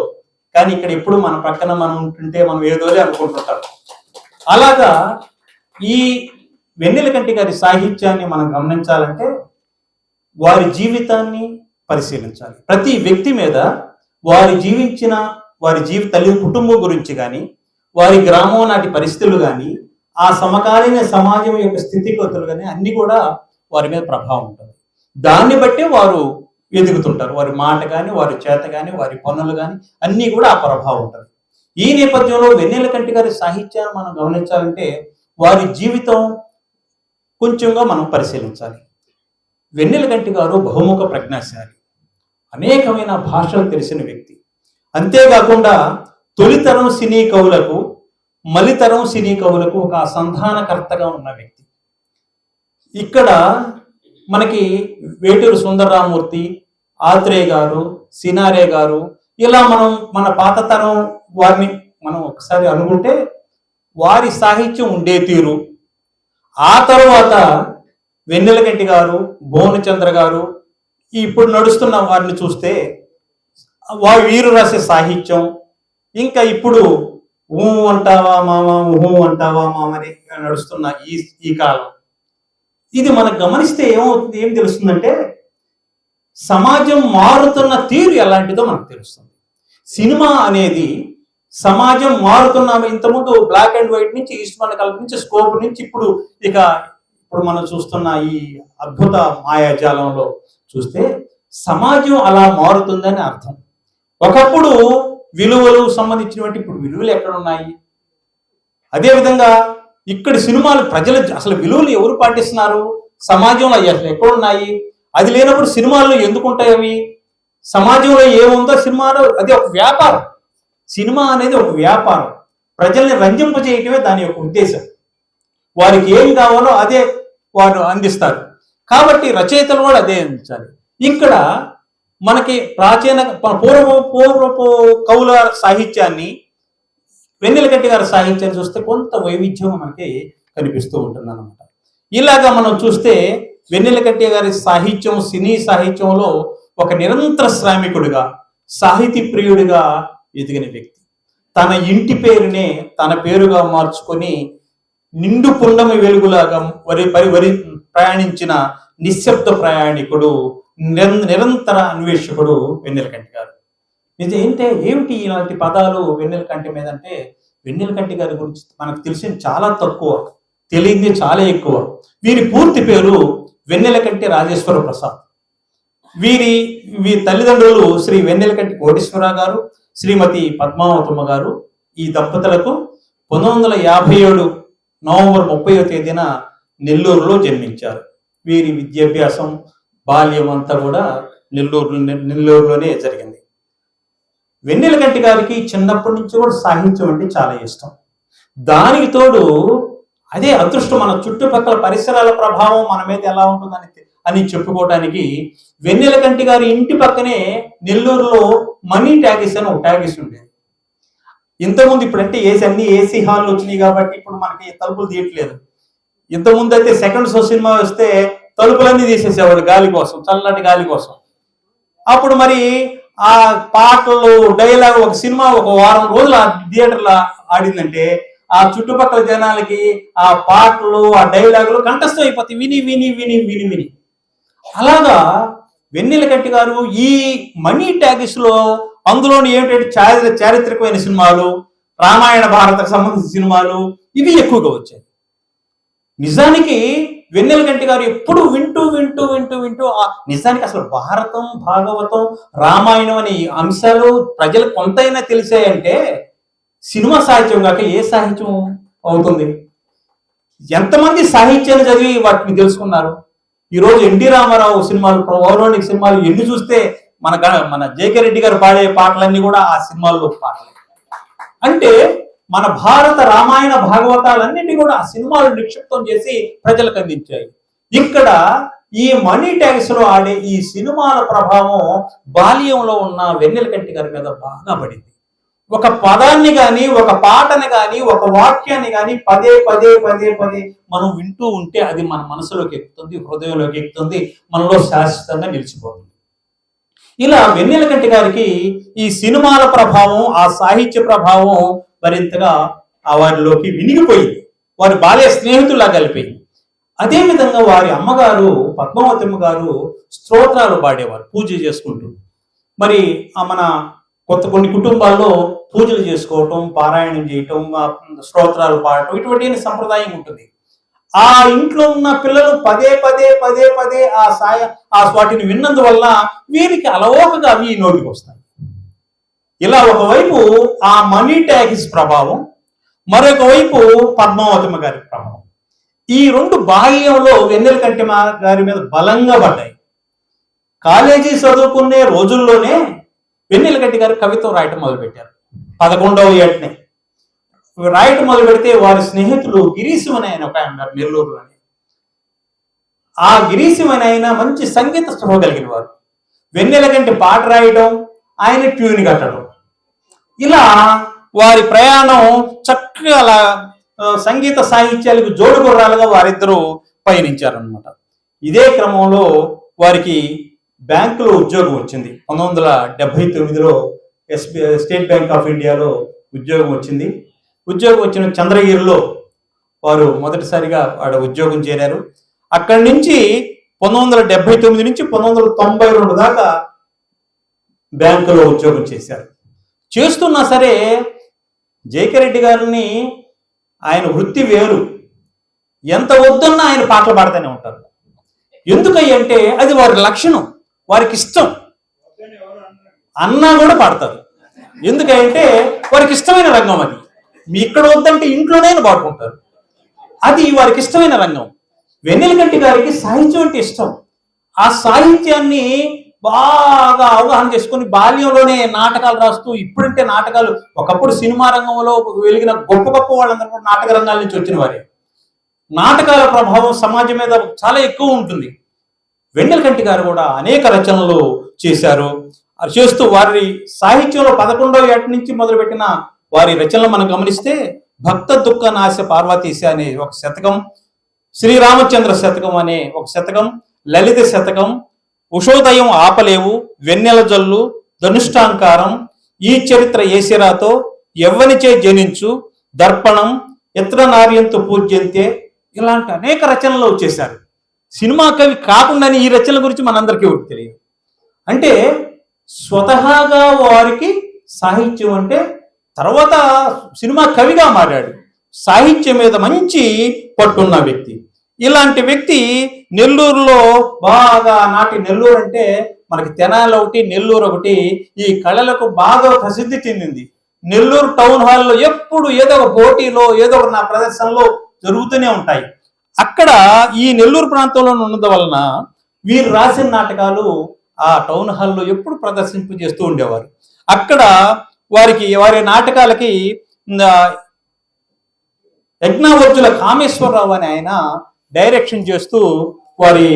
కానీ ఇక్కడ ఎప్పుడు మన పక్కన మనం ఉంటుంటే మనం ఏదోలే అనుకుంటుంటాం. అలాగా ఈ వెన్నెలకంటి గారి సాహిత్యాన్ని మనం గమనించాలంటే వారి జీవితాన్ని పరిశీలించాలి. ప్రతి వ్యక్తి మీద వారి తల్లి కుటుంబం గురించి కానీ, వారి గ్రామం నాటి పరిస్థితులు కానీ, ఆ సమకాలీన సమాజం యొక్క స్థితిగతులు కానీ అన్ని కూడా వారి మీద ప్రభావం ఉంటుంది. దాన్ని బట్టే వారు ఎదుగుతుంటారు. వారి మాట కానీ, వారి చేత కానీ, వారి పనులు కానీ అన్నీ కూడా ఆ ప్రభావం ఉంటుంది. ఈ నేపథ్యంలో వెన్నెలకంటి గారి సాహిత్యాన్ని మనం గమనించాలంటే వారి జీవితం కొంచెంగా మనం పరిశీలించాలి. వెన్నెలకంటి గారు బహుముఖ ప్రజ్ఞాశాలి, అనేకమైన భాషలు తెలిసిన వ్యక్తి. అంతేకాకుండా తొలితరం సినీ కవులకు, మలితరం సినీ కవులకు ఒక సంధానకర్తగా ఉన్న వ్యక్తి. ఇక్కడ మనకి వేటూరు సుందరరామూర్తి, ఆత్రేయ గారు, సినారే గారు, ఇలా మనం మన పాత తరం వారిని మనం ఒకసారి అనుకుంటే వారి సాహిత్యం ఉండే తీరు, ఆ తరువాత వెన్నెలకంటి గారు, భువనచంద్ర గారు, ఇప్పుడు నడుస్తున్న వారిని చూస్తే వీరు రాసే సాహిత్యం, ఇంకా ఇప్పుడు ఊ అంటావా మామ, ఊహు అంటావా మామ అని నడుస్తున్న ఈ కాలం, ఇది మనకు గమనిస్తే ఏమవుతుంది, ఏం తెలుస్తుందంటే సమాజం మారుతున్న తీరు ఎలాంటిదో మనకు తెలుస్తుంది. సినిమా అనేది సమాజం మారుతున్న, ఇంతకుముందు బ్లాక్ అండ్ వైట్ నుంచి ఈస్ట్మన్ కలర్ నుంచి స్కోప్ నుంచి ఇప్పుడు మనం చూస్తున్న ఈ అద్భుత మాయాజాలంలో చూస్తే సమాజం అలా మారుతుందని అర్థం. ఒకప్పుడు విలువలు సంబంధించినటువంటి ఇప్పుడు విలువలు ఎక్కడ ఉన్నాయి? అదేవిధంగా ఇక్కడ సినిమాలు ప్రజలు అసలు విలువలు ఎవరు పాటిస్తున్నారు? సమాజంలో అసలు ఎక్కడున్నాయి? అది లేనప్పుడు సినిమాల్లో ఎందుకు ఉంటాయి అవి? సమాజంలో ఏముందో సినిమాలో అది ఒక వ్యాపారం. సినిమా అనేది ఒక వ్యాపారం. ప్రజల్ని రంజింపజేయటమే దాని యొక్క ఉద్దేశం. వారికి ఏం కావాలో అదే వారు అందిస్తారు. కాబట్టి రచయితలు కూడా అదే అందించాలి. ఇక్కడ మనకి ప్రాచీన పూర్వపు కవుల సాహిత్యాన్ని, వెన్నెలకంటి గారి సాహిత్యాన్ని చూస్తే కొంత వైవిధ్యం మనకి కనిపిస్తూ ఉంటుంది అన్నమాట. ఇలాగా మనం చూస్తే వెన్నెలకంటి గారి సాహిత్యం, సినీ సాహిత్యంలో ఒక నిరంతర శ్రామికుడిగా, సాహితీ ప్రియుడిగా ఎదిగిన వ్యక్తి. తన ఇంటి పేరునే తన పేరుగా మార్చుకొని నిండు పుండమి వెలుగులాగా వరి ప్రయాణించిన నిశ్శబ్ద ప్రయాణికుడు, నిరంతర అన్వేషకుడు వెన్నెలకంటి గారు. ఏమిటి ఇలాంటి పదాలు వెన్నెలకంటి మీద అంటే, వెన్నెలకంటి గారి గురించి మనకు తెలిసింది చాలా తక్కువ, తెలియంది చాలా ఎక్కువ. వీరి పూర్తి పేరు వెన్నెలకంటి రాజేశ్వర ప్రసాద్. వీరి తల్లిదండ్రులు శ్రీ వెన్నెలకంటి కోటేశ్వరరావు గారు, శ్రీమతి పద్మావతమ్మ గారు. ఈ దంపతులకు 1957 నవంబర్ 30వ తేదీన నెల్లూరులో జన్మించారు. వీరి విద్యాభ్యాసం, బాల్యం అంతా కూడా నెల్లూరులోనే జరిగింది. వెన్నెలకంటి గారికి చిన్నప్పటి నుంచి కూడా సాహిత్యం అంటే చాలా ఇష్టం. దానికి తోడు అదే అదృష్టం, మన చుట్టుపక్కల పరిసరాల ప్రభావం మన మీద ఎలా ఉంటుందని చెప్పుకోవడానికి వెన్నెలకంటి గారి ఇంటి పక్కనే నెల్లూరులో మనీ టాకీస్ అని ఒక టాకీస్ ఉండేది. ఇంతకుముందు ఇప్పుడంటే అన్ని ఏసీ హాల్ వచ్చినాయి కాబట్టి ఇప్పుడు మనకి తలుపులు తీయట్లేదు. ఇంతకుముందు అయితే సెకండ్ షో సినిమా వస్తే తలుపులన్నీ తీసేసేవాడు గాలి కోసం, చల్లటి గాలి కోసం. అప్పుడు మరి ఆ పాటలు, డైలాగ్, ఒక సినిమా ఒక వారం రోజులు ఆ థియేటర్లో ఆడిందంటే ఆ చుట్టుపక్కల జనాలకి ఆ పాటలు, ఆ డైలాగులు కంఠస్థం అయిపోతాయి విని విని విని విని విని. అలాగా వెన్నెలకంటి గారు ఈ మనీ టాకీస్ లో, అందులోని ఏంటంటే చారిత్రకమైన సినిమాలు, రామాయణ భారతకు సంబంధించిన సినిమాలు, ఇవి ఎక్కువగా వచ్చాయి. నిజానికి వెన్నెలకంటి గారు ఎప్పుడు వింటూ వింటూ వింటూ వింటూ నిజానికి అసలు భారతం, భాగవతం, రామాయణం అనే అంశాలు ప్రజలకు కొంతైనా తెలిసాయంటే సినిమా సాహిత్యం కాక ఏ సాహిత్యం అవుతుంది? ఎంతమంది సాహిత్యాన్ని చదివి వాటిని తెలుసుకున్నారు? ఈరోజు ఎన్టీ రామారావు సినిమాలు, పౌరాణిక సినిమాలు ఎన్ని చూస్తే మన జేకే రెడ్డి గారు పాడే పాటలన్నీ కూడా ఆ సినిమాల్లో పాటలు. అంటే మన భారత రామాయణ భాగవతాలన్నింటినీ కూడా ఆ సినిమాలు నిక్షిప్తం చేసి ప్రజలకు అందించాయి. ఇక్కడ ఈ మనీ ట్యాక్స్ లో ఆడే ఈ సినిమాల ప్రభావం బాల్యంలో ఉన్న వెన్నెలకంటి గారి మీద బాగా పడింది. ఒక పదాన్ని కానీ, ఒక పాటని కానీ, ఒక వాక్యాన్ని కానీ పదే పదే పదే పదే మనం వింటూ ఉంటే అది మన మనసులోకి ఎక్కుతుంది, హృదయంలోకి ఎక్కుతుంది, మనలో శాశ్వతంగా నిలిచిపోతుంది. ఇలా వెన్నెలకంటి గారికి ఈ సినిమాల ప్రభావం, ఆ సాహిత్య ప్రభావం మరింతగా వారిలోకి వినిగిపోయింది. వారి బాల్య స్నేహితుల్లా కలిపోయింది. అదేవిధంగా వారి అమ్మగారు పద్మావతమ్మ గారు స్తోత్రాలు పాడేవారు పూజ చేసుకుంటూ. మరి మన కొన్ని కుటుంబాల్లో పూజలు చేసుకోవటం, పారాయణం చేయటం, స్తోత్రాలు పాడటం, ఇటువంటి సంప్రదాయం ఉంటుంది. ఆ ఇంట్లో ఉన్న పిల్లలు పదే పదే పదే పదే వాటిని విన్నందువల్ల వీరికి అలవోకగా అవి నోటికి వస్తాయి. ఇలా ఒకవైపు ఆ మనీ ట్యాక్స్ ప్రభావం, మరొక వైపు పద్మావతమ్మ గారి ప్రభావం, ఈ రెండు బాల్యంలో వెన్నెలకంటి గారి మీద బలంగా పడ్డాయి. కాలేజీ చదువుకునే రోజుల్లోనే వెన్నెలకంటి గారు కవిత్వం రాయటం మొదలుపెట్టారు. 11వ ఏటనే రాయటం మొదలు పెడితే వారి స్నేహితులు గిరీశం అని ఆయన ఒక ఆయన ఉన్నారు నెల్లూరులోని. ఆ గిరీశం అని ఆయన మంచి సంగీత స్పృహ కలిగిన వారు. వెన్నెలకంటి పాట రాయడం, ఆయన ట్యూన్ కట్టడం, ఇలా వారి ప్రయాణం చక్కగా అలా సంగీత సాహిత్యాలకు జోడుగుర్రాలుగా వారిద్దరూ పయనించారనమాట. ఇదే క్రమంలో వారికి బ్యాంకులో ఉద్యోగం వచ్చింది. 1979లో స్టేట్ బ్యాంక్ ఆఫ్ ఇండియాలో ఉద్యోగం వచ్చింది. ఉద్యోగం వచ్చిన చంద్రగిరిలో వారు మొదటిసారిగా ఉద్యోగం చేరారు. అక్కడి నుంచి 1979 నుంచి 1992 దాకా బ్యాంకులో ఉద్యోగం చేశారు. చేస్తున్నా సరే జేకే రెడ్డి గారిని ఆయన వృత్తి వేరు, ఎంత వద్దన్నా ఆయన పాటలు పాడుతూనే ఉంటారు. ఎందుకంటే అది వారి లక్షణం, వారికి ఇష్టం. అన్నా కూడా పాడతారు. ఎందుకంటే వారికి ఇష్టమైన రంగం అది. మీ ఇక్కడ వద్దంటే ఇంట్లోనే పాడుకుంటారు. అది వారికి ఇష్టమైన రంగం. వెన్నెలకంటి గారికి సాహిత్యం అంటే ఇష్టం. ఆ సాహిత్యాన్ని బాగా అవగాహన చేసుకుని బాల్యంలోనే నాటకాలు రాస్తూ, ఇప్పుడంటే నాటకాలు, ఒకప్పుడు సినిమా రంగంలో వెలిగిన గొప్ప గొప్ప వాళ్ళందరూ కూడా నాటక రంగాల నుంచి వచ్చిన వారే. నాటకాల ప్రభావం సమాజం మీద చాలా ఎక్కువ ఉంటుంది. వెన్నెలకంటి గారు కూడా అనేక రచనలు చేశారు. చేస్తూ వారి సాహిత్యంలో 11వ ఏట నుంచి మొదలుపెట్టిన వారి రచనలు మనం గమనిస్తే భక్త దుఃఖ నాశ పార్వతీశ అనే ఒక శతకం, శ్రీరామచంద్ర శతకం అనే ఒక శతకం, లలిత శతకం, ఉషోదయం ఆపలేవు, వెన్నెల జల్లు, ధనుష్టాంకారం, ఈ చరిత్ర ఏసిరాతో, ఎవ్వనిచే జనించు, దర్పణం, ఎత్ర నార్యంతో పూజ్యంతే, ఇలాంటి అనేక రచనలు చేశారు. సినిమా కవి కాకుండానే ఈ రచనల గురించి మనందరికీ తెలియదు. అంటే స్వతహాగా వారికి సాహిత్యం అంటే, తర్వాత సినిమా కవిగా మారాడు, సాహిత్యం మీద మంచి పట్టున్న వ్యక్తి. ఇలాంటి వ్యక్తి నెల్లూరులో బాగా నెల్లూరు అంటే మనకి తెనాలి ఒకటి, నెల్లూరు ఒకటి, ఈ కళలకు బాగా ప్రసిద్ధి చెందింది. నెల్లూరు టౌన్ హాల్లో ఎప్పుడు ఏదో ఒక పోటీలో, ఏదో ఒక నా ప్రదర్శనలో జరుగుతూనే ఉంటాయి. అక్కడ ఈ నెల్లూరు ప్రాంతంలో ఉన్నందు వలన వీరు రాసిన నాటకాలు ఆ టౌన్ హాల్లో ఎప్పుడు ప్రదర్శింపు చేస్తూ ఉండేవారు. అక్కడ వారి నాటకాలకి యజ్ఞవర్జుల కామేశ్వరరావు అని ఆయన డైరెక్షన్ చేస్తూ వారి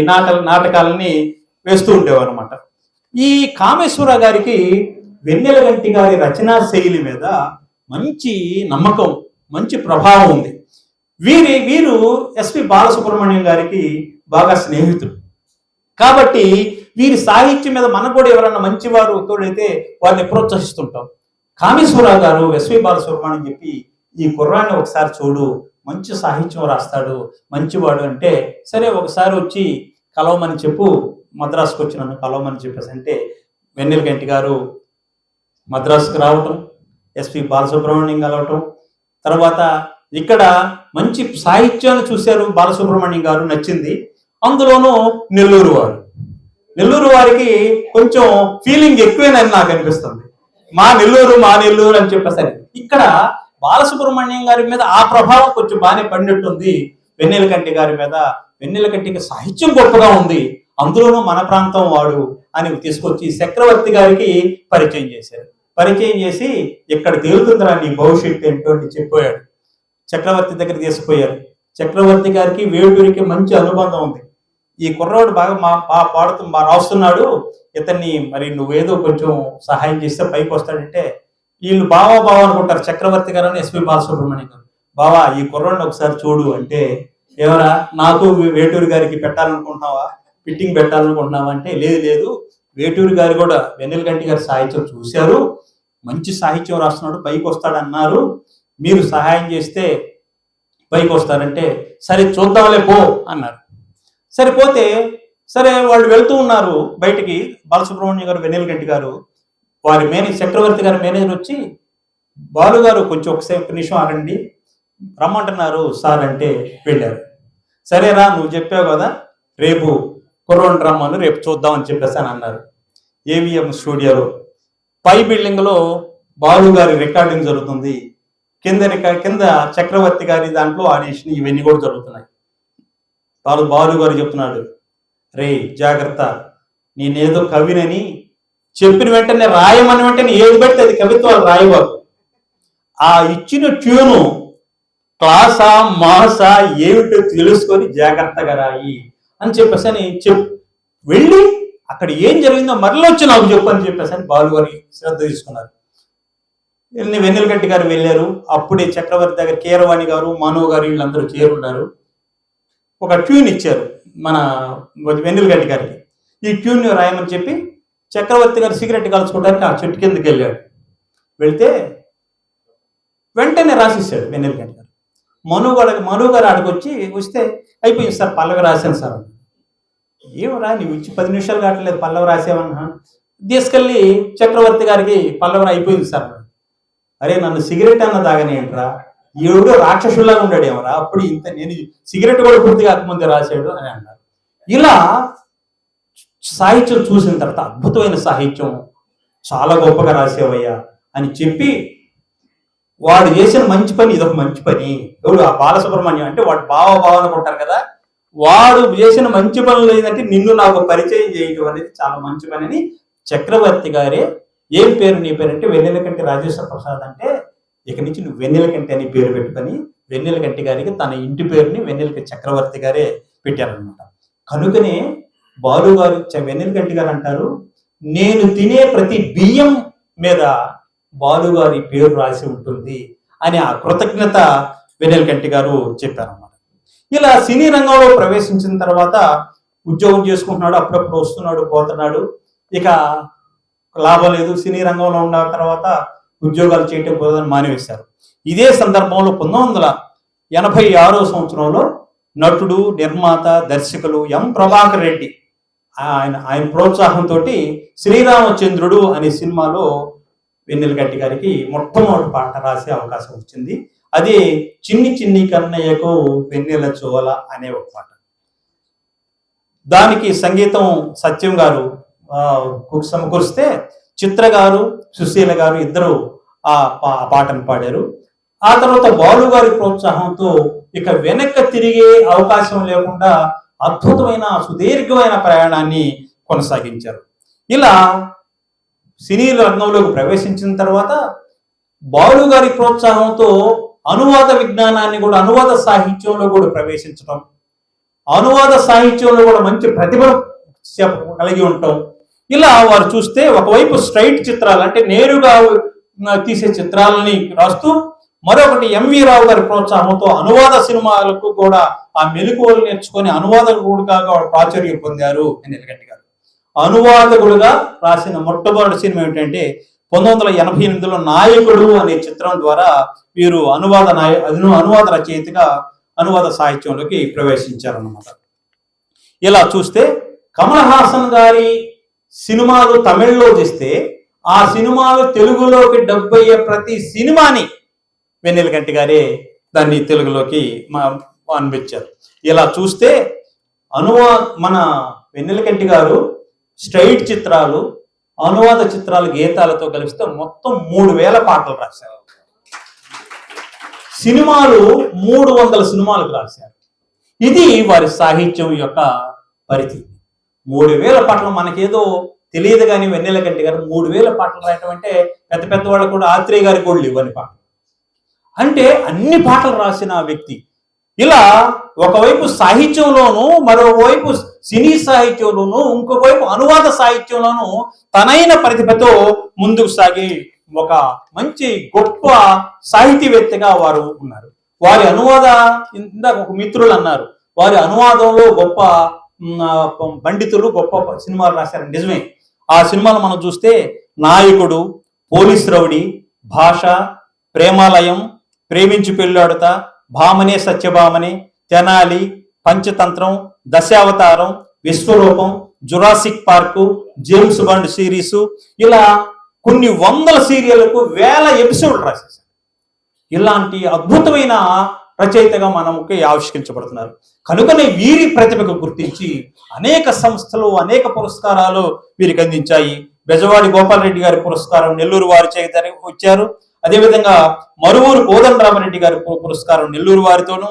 నాటకాలని వేస్తూ ఉండేవారు అనమాట. ఈ కామేశ్వరరావు గారికి వెన్నెలకంటి గారి రచనా శైలి మీద మంచి నమ్మకం, మంచి ప్రభావం ఉంది. వీరు ఎస్పి బాలసుబ్రహ్మణ్యం గారికి బాగా స్నేహితులు కాబట్టి వీరి సాహిత్యం మీద మనకు కూడా ఎవరన్నా మంచివారు తోడైతే వారిని ప్రోత్సహిస్తుంటాం. కామేశ్వరరావు గారు ఎస్వి బాలసుబ్రహ్మణ్యం చెప్పి, ఈ కుర్రాన్ని ఒకసారి చూడు, మంచి సాహిత్యం రాస్తాడు, మంచివాడు అంటే, సరే ఒకసారి వచ్చి కలవమని చెప్పు, మద్రాసుకు వచ్చి నన్ను కలవమని చెప్పేసి అంటే వెన్నెలకంటి గారు మద్రాసుకు రావటం, ఎస్పి బాలసుబ్రహ్మణ్యం కలవటం, తర్వాత ఇక్కడ మంచి సాహిత్యాన్ని చూశారు బాలసుబ్రహ్మణ్యం గారు, నచ్చింది. అందులోనూ నెల్లూరు వారికి కొంచెం ఫీలింగ్ ఎక్కువేనని నాకు అనిపిస్తుంది. మా నెల్లూరు అని చెప్పేసరి ఇక్కడ బాలసుబ్రహ్మణ్యం గారి మీద ఆ ప్రభావం కొంచెం బాగానే పడినట్టుంది వెన్నెలకంటి గారి మీద. వెన్నెలకంటికి సాహిత్యం గొప్పగా ఉంది, అందులోనూ మన ప్రాంతం వాడు అని తీసుకొచ్చి చక్రవర్తి గారికి పరిచయం చేశారు. పరిచయం చేసి ఇక్కడ తేలుతుందిరా నీ భవిష్యత్తు ఏంటో అని చెప్పాడు. చక్రవర్తి దగ్గర తీసుకుపోయారు. చక్రవర్తి గారికి వేటూరికి మంచి అనుబంధం ఉంది. ఈ కుర్రాడు బాగా రాస్తున్నాడు, ఇతన్ని మరి నువ్వేదో కొంచెం సహాయం చేస్తే పైకి వస్తాడంటే వీళ్ళు బావా అనుకుంటారు, చక్రవర్తి గారు అని ఎస్పి బాలసుబ్రహ్మణ్యం గారు. బావా ఈ కుర్రాడిని ఒకసారి చూడు అంటే, ఏమరా నాకు వేటూరి గారికి పెట్టాలనుకుంటున్నావా, ఫిట్టింగ్ పెట్టాలనుకుంటున్నావా అంటే, లేదు వేటూరి గారు కూడా వెన్నెలకంటి గారి సాహిత్యం చూశారు, మంచి సాహిత్యం రాస్తున్నాడు, పైకి వస్తాడన్నారు, మీరు సహాయం చేస్తే పైకి వస్తారంటే, సరే చూద్దాంలే పో అన్నారు. సరిపోతే సరే వాళ్ళు వెళ్తూ ఉన్నారు బయటికి. బాలసుబ్రహ్మణ్యం గారు, వెన్నెలకంటి గారు, వారి చక్రవర్తి గారి మేనేజర్ వచ్చి, బాలు గారు కొంచెం ఒక నిమిషం ఆగండి రమ్మంటున్నారు సార్ అంటే వెళ్ళారు. సరేరా నువ్వు చెప్పావు కదా రేపు కుర్రోని రమ్మను రేపు చూద్దామని చెప్పేసి అని అన్నారు. ఏవిఎం స్టూడియోలో పై బిల్డింగ్లో బాలు గారి రికార్డింగ్ జరుగుతుంది, కింద చక్రవర్తి గారి దాంట్లో ఆడిషన్ ఇవన్నీ కూడా జరుగుతున్నాయి. బాలు గారు చెప్తున్నాడు, రే జాగ్రత్త, నేనేదో కవినని చెప్పిన వెంటనే రాయమని వెంటనే ఏది పెడితే అది కవిత్వాలు రాయబాకు. ఆ ఇచ్చిన ట్యూను క్లాసా మాసా ఏమిటో తెలుసుకొని జాగ్రత్తగా రాయి అని చెప్పేసి అని వెళ్ళి అక్కడ ఏం జరిగిందో మరలా వచ్చి నాకు చెప్పు అని చెప్పేసి అని బాలు గారి శ్రద్ధ తీసుకున్నారు. వెన్నెలగంటి గారు వెళ్ళారు. అప్పుడే చక్రవర్తి దగ్గర కీరవాణి గారు, మనో గారు వీళ్ళందరూ చేరున్నారు. ఒక ట్యూన్ ఇచ్చారు మన వెన్నెలగంటి గారికి. ఈ ట్యూన్ రాయమని చెప్పి చక్రవర్తి గారు సిగరెట్ కాల్చుకోవడానికి ఆ చెట్టు కిందకి వెళ్ళాడు. వెళ్తే వెంటనే రాసిస్తాడు వెన్నెలగంటి గారు. మను గారు ఆడికి వస్తే అయిపోయింది సార్, పల్లవి రాశాను సార్. ఏమరా నువ్వు ఇచ్చి 10 నిమిషాలు కావట్లేదు పల్లవి రాసావన్నా, తీసుకెళ్ళి చక్రవర్తి గారికి పల్లవి అయిపోయింది సార్. అరే నన్ను సిగరెట్ అన్న తాగనేంట్రా, ఎవడో రాక్షసులాగా ఉన్నాడు ఏమరా, అప్పుడు ఇంత నేను సిగరెట్ కూడా పూర్తి కాకముందే రాశాడు అని అన్నారు. ఇలా సాహిత్యం చూసిన తర్వాత అద్భుతమైన సాహిత్యం, చాలా గొప్పగా రాసేవయ్యా అని చెప్పి వాడు చేసిన మంచి పని ఇదొక మంచి పని. ఎవడు ఆ బాలసుబ్రహ్మణ్యం అంటే వాడు బావ అనుకుంటారు కదా, వాడు చేసిన మంచి పనులు ఏంటంటే నిన్ను నాకు పరిచయం చేయటం అనేది చాలా మంచి పని అని చక్రవర్తి గారే, ఏం పేరు నీ పేరు అంటే వెన్నెలకంటి రాజేశ్వర ప్రసాద్ అంటే ఇక నుంచి నువ్వు వెన్నెలకంటి అని పేరు పెట్టుకొని వెన్నెలకంటి గారికి తన ఇంటి పేరుని వెన్నెలకంటి చక్రవర్తి గారే పెట్టారనమాట. కనుకనే బాలు గారు వెన్నెలకంటి గారు అంటారు, నేను తినే ప్రతి బియ్యం మీద బాలు గారి పేరు రాసి ఉంటుంది అని ఆ కృతజ్ఞత వెన్నెలకంటి గారు చెప్పారన్నమాట. ఇలా సినీ రంగంలో ప్రవేశించిన తర్వాత ఉద్యోగం చేసుకుంటున్నాడు, అప్పుడప్పుడు వస్తున్నాడు పోతున్నాడు, ఇక లాభం లేదు. సినీ రంగంలో ఉన్న తర్వాత ఉద్యోగాలు చేయటం కుదరదని మానివేశారు. ఇదే సందర్భంలో 1986 సంవత్సరంలో నటుడు, నిర్మాత, దర్శకులు ఎం ప్రభాకర్ రెడ్డి ఆయన ప్రోత్సాహంతో శ్రీరామచంద్రుడు అనే సినిమాలో వెన్నెలగంటి గారికి మొట్టమొదటి పాట రాసే అవకాశం వచ్చింది. అది చిన్ని చిన్ని కన్నయ్యకు వెన్నెల చోల అనే ఒక పాట. దానికి సంగీతం సత్యం గారు సమకూరిస్తే చిత్ర గారు, సుశీల గారు ఇద్దరు ఆ పాటను పాడారు. ఆ తర్వాత బాలు గారి ప్రోత్సాహంతో ఇక వెనక్కి తిరిగే అవకాశం లేకుండా అద్భుతమైన సుదీర్ఘమైన ప్రయాణాన్ని కొనసాగించారు. ఇలా సినీ రంగంలోకి ప్రవేశించిన తర్వాత బాలు గారి ప్రోత్సాహంతో అనువాద విజ్ఞానాన్ని కూడా, అనువాద సాహిత్యంలో కూడా ప్రవేశించడం, అనువాద సాహిత్యంలో కూడా మంచి ప్రతిభ కలిగి ఉంటాం. ఇలా వారు చూస్తే ఒకవైపు స్ట్రైట్ చిత్రాలు అంటే నేరుగా తీసే చిత్రాలని రాస్తూ, మరొకటి ఎంవి రావు గారి ప్రోత్సాహంతో అనువాద సినిమాలకు కూడా ఆ మెలకువలు నేర్చుకొని అనువాదకుడుగా ప్రాచుర్యం పొందారు వెన్నెలగంటి గారు. అనువాదకుడుగా రాసిన మొట్టమొదటి సినిమా ఏంటంటే 1988లో నాయకుడు అనే చిత్రం ద్వారా వీరు అనువాద రచయితగా అనువాద సాహిత్యంలోకి ప్రవేశించారన్నమాట. ఇలా చూస్తే కమల్ హాసన్ గారి సినిమాలు తమిళ్లో తీస్తే ఆ సినిమాలు తెలుగులోకి డబ్ అయ్యే ప్రతి సినిమాని వెన్నెలగంటి గారే దాన్ని తెలుగులోకి అనిపించారు. ఇలా చూస్తే మన వెన్నెలగంటి గారు స్ట్రైట్ చిత్రాలు, అనువాద చిత్రాలు, గీతాలతో కలిపిస్తే మొత్తం 3000 పాటలు రాశారు. సినిమాలు 300 సినిమాలకు రాశారు. ఇది వారి సాహిత్యం యొక్క పరిధి. 3000 పాటలు మనకేదో తెలియదు కానీ వెన్నెలగంటి గారు 3000 పాటలు రాయటం అంటే పెద్ద పెద్ద వాళ్ళు కూడా ఆత్రేయ గారికి కూడా ఇవ్వని పాటలు అంటే అన్ని పాటలు రాసిన వ్యక్తి. ఇలా ఒకవైపు సాహిత్యంలోనూ, మరోవైపు సినీ సాహిత్యంలోనూ, ఇంకోవైపు అనువాద సాహిత్యంలోనూ తనైన ప్రతిభతో ముందుకు సాగి ఒక మంచి గొప్ప సాహితీవేత్తగా వారు ఉన్నారు. వారి ఇందాక ఒక మిత్రులు అన్నారు, వారి అనువాదంలో గొప్ప పండితులు గొప్ప సినిమాలు రాశారు. నిజమే. ఆ సినిమాలు మనం చూస్తే నాయకుడు, police rowdy, Bhasha, Premalayam, Preminchi Pelladutha, Bhamane Satyabhamane, Tenali, Panchatantram, Dasavatharam, Vishwaroopam, Jurassic Park, James Bond series, ఇలా కొన్ని 100 సీరియళ్లకు 1000 ఎపిసోడ్లు రాసేసారు. ఇలాంటి అద్భుతమైన రచయితగా మనకి ఆవిష్కరించబడుతున్నారు. కనుకనే వీరి ప్రతిభకు గుర్తించి అనేక సంస్థలు అనేక పురస్కారాలు వీరికి అందించాయి. బెజవాడి గోపాలరెడ్డి గారి పురస్కారం నెల్లూరు వారిచే వచ్చారు. అదేవిధంగా మరువూరు కోదండరామరెడ్డి గారి పురస్కారం నెల్లూరు వారితోనూ,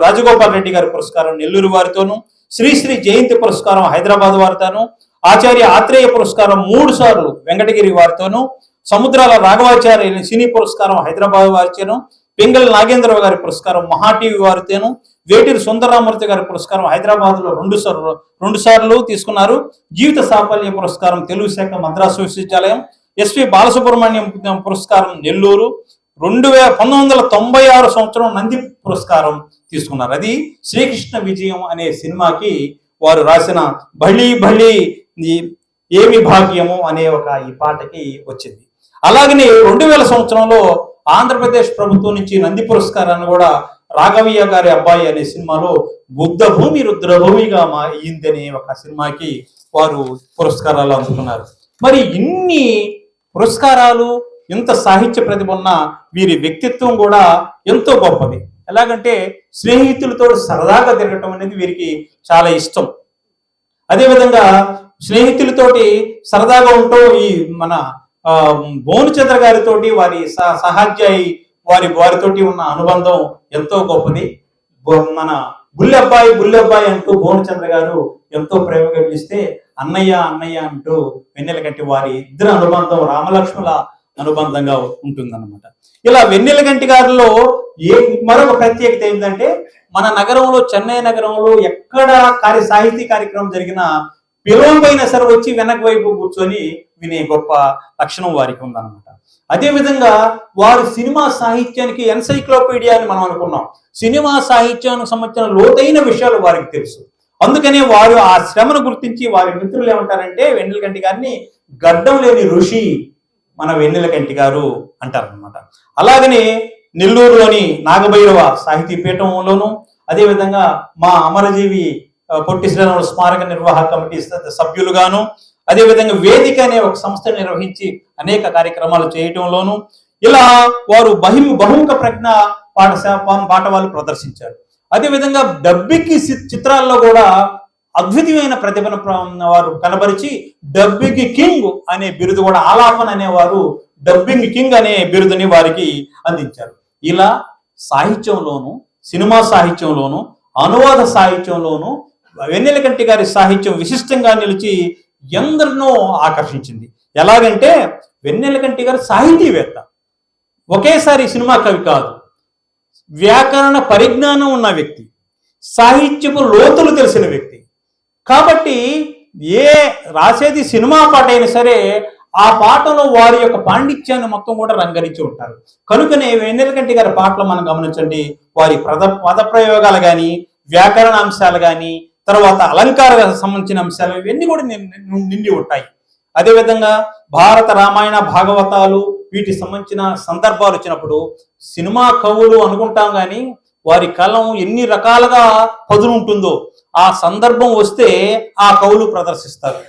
రాజగోపాల్ రెడ్డి గారి పురస్కారం నెల్లూరు వారితోనూ, శ్రీశ్రీ జయంతి పురస్కారం హైదరాబాద్ వారితోనూ, ఆచార్య ఆత్రేయ పురస్కారం 3 సార్లు వెంకటగిరి వారితోనూ, సముద్రాల రాఘవాచార్య సినీ పురస్కారం హైదరాబాద్ వారితోనూ, పింగళ నాగేంద్రరావు గారి పురస్కారం మహా టీవీ వారితోనూ, వేటూరి సుందరరామూర్తి గారి పురస్కారం హైదరాబాద్ లో 2 సార్లు తీసుకున్నారు. జీవిత సాఫల్య పురస్కారం తెలుగు శాఖ మద్రాసు విశ్వవిద్యాలయం, ఎస్వి బాలసుబ్రహ్మణ్యం పురస్కారం నెల్లూరు, 1996 సంవత్సరం నంది పురస్కారం తీసుకున్నారు. అది శ్రీకృష్ణ విజయం అనే సినిమాకి వారు రాసిన బళి బళి ఏమి భాగ్యము అనే ఈ పాటకి వచ్చింది. అలాగనే 2000 సంవత్సరంలో ఆంధ్రప్రదేశ్ ప్రభుత్వం నుంచి నంది పురస్కారాన్ని కూడా రాఘవయ్య గారి అబ్బాయి అనే సినిమాలో బుద్ధ భూమి రుద్రభూమిగా అయ్యిందనే ఒక సినిమాకి వారు పురస్కారాలు అందుకున్నారు. మరి ఇన్ని పురస్కారాలు, ఇంత సాహిత్య ప్రతిభ ఉన్న వీరి వ్యక్తిత్వం కూడా ఎంతో గొప్పది. ఎలాగంటే స్నేహితులతో సరదాగా తిరగటం అనేది వీరికి చాలా ఇష్టం. అదేవిధంగా స్నేహితులతోటి సరదాగా ఉంటూ ఈ మన భువనచంద్ర గారితోటి వారి సహాధ్యాయి వారితోటి ఉన్న అనుబంధం ఎంతో గొప్పది. మన బుల్లెబ్బాయి అంటూ భువనచంద్ర గారు ఎంతో ప్రేమగా పిలిస్తే అన్నయ్య అన్నయ్య అంటూ వెన్నెలకంటి వారి ఇద్దరు అనుబంధం రామలక్ష్మణుల అనుబంధంగా ఉంటుందన్నమాట. ఇలా వెన్నెలకంటి గారిలో మరొక ప్రత్యేకత ఏంటంటే మన నగరంలో, చెన్నై నగరంలో ఎక్కడ సాహితీ కార్యక్రమం జరిగినా పిలువైనా సరే వచ్చి వెనక వైపు కూర్చొని వినే గొప్ప లక్షణం వారికి ఉందన్నమాట. అదేవిధంగా వారు సినిమా సాహిత్యానికి ఎన్సైక్లోపీడియా అని మనం అనుకున్నాం. సినిమా సాహిత్యానికి సంబంధించిన లోతైన విషయాలు వారికి తెలుసు. అందుకనే వారు ఆ శ్రమను గుర్తించి వారి మిత్రులు ఏమంటారంటే వెన్నెలకంటి గారిని గడ్డం లేని ఋషి మన వెన్నెలకంటి గారు అంటారనమాట. అలాగనే నెల్లూరులోని నాగభైరవ సాహితీ పీఠంలోను, అదేవిధంగా మా అమరజీవి పొట్టి శ్రీరాములు స్మారక నిర్వాహక కమిటీ సభ్యులుగాను, అదేవిధంగా వేదిక అనే ఒక సంస్థ నిర్వహించి అనేక కార్యక్రమాలు చేయటంలోను ఇలా వారు బహుముఖ ప్రజ్ఞ పాఠవాలు ప్రదర్శించారు. అదేవిధంగా డబ్బింగ్ చిత్రాల్లో కూడా అద్భుతమైన ప్రతిభను వారు కనబరిచి డబ్బింగ్ కింగ్ అనే బిరుదు కూడా, ఆలాపన అనేవారు డబ్బింగ్ కింగ్ అనే బిరుదుని వారికి అందించారు. ఇలా సాహిత్యంలోను, సినిమా సాహిత్యంలోను, అనువాద సాహిత్యంలోను వెన్నెలకంటి గారి సాహిత్యం విశిష్టంగా నిలిచి ఎందరినో ఆకర్షించింది. ఎలాగంటే వెన్నెలకంటి గారు సాహితీవేత్త, ఒకేసారి సినిమా కవి కాదు, వ్యాకరణ పరిజ్ఞానం ఉన్న వ్యక్తి, సాహిత్యపు లోతులు తెలిసిన వ్యక్తి. కాబట్టి రాసేది సినిమా పాట అయినా సరే ఆ పాటలో వారి యొక్క పాండిత్యాన్ని మొత్తం కూడా రంగరించి ఉంటారు. కనుకనే వెన్నెలకంటి గారి పాటలు మనం గమనించండి, వారి పదప్రయోగాలు కానీ, వ్యాకరణ అంశాలు కానీ, తర్వాత అలంకారాలకు సంబంధించిన అంశాలు ఇవన్నీ కూడా నిండి ఉంటాయి. అదేవిధంగా భారత రామాయణ భాగవతాలు వీటికి సంబంధించిన సందర్భాలు వచ్చినప్పుడు సినిమా కవులు అనుకుంటాం కానీ వారి కలం ఎన్ని రకాలుగా పదును ఉంటుందో ఆ సందర్భం వస్తే ఆ కవులు ప్రదర్శిస్తారు.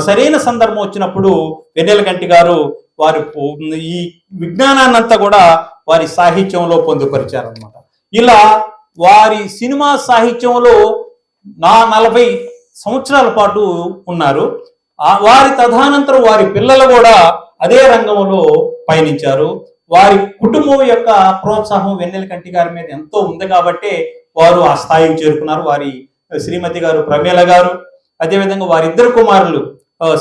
సరైన సందర్భం వచ్చినప్పుడు వెన్నెలకంటి గారు వారి ఈ విజ్ఞానాన్నంతా కూడా వారి సాహిత్యంలో పొందుపరిచారనమాట. ఇలా వారి సినిమా సాహిత్యంలో 40 సంవత్సరాల పాటు ఉన్నారు. వారి తదనంతరం వారి పిల్లలు కూడా అదే రంగంలో పయనించారు. వారి కుటుంబం యొక్క ప్రోత్సాహం వెన్నెలకంటి గారి మీద ఎంతో ఉంది కాబట్టి వారు ఆ స్థాయికి చేరుకున్నారు. వారి శ్రీమతి గారు ప్రమేల గారు, అదేవిధంగా వారిద్దరు కుమారులు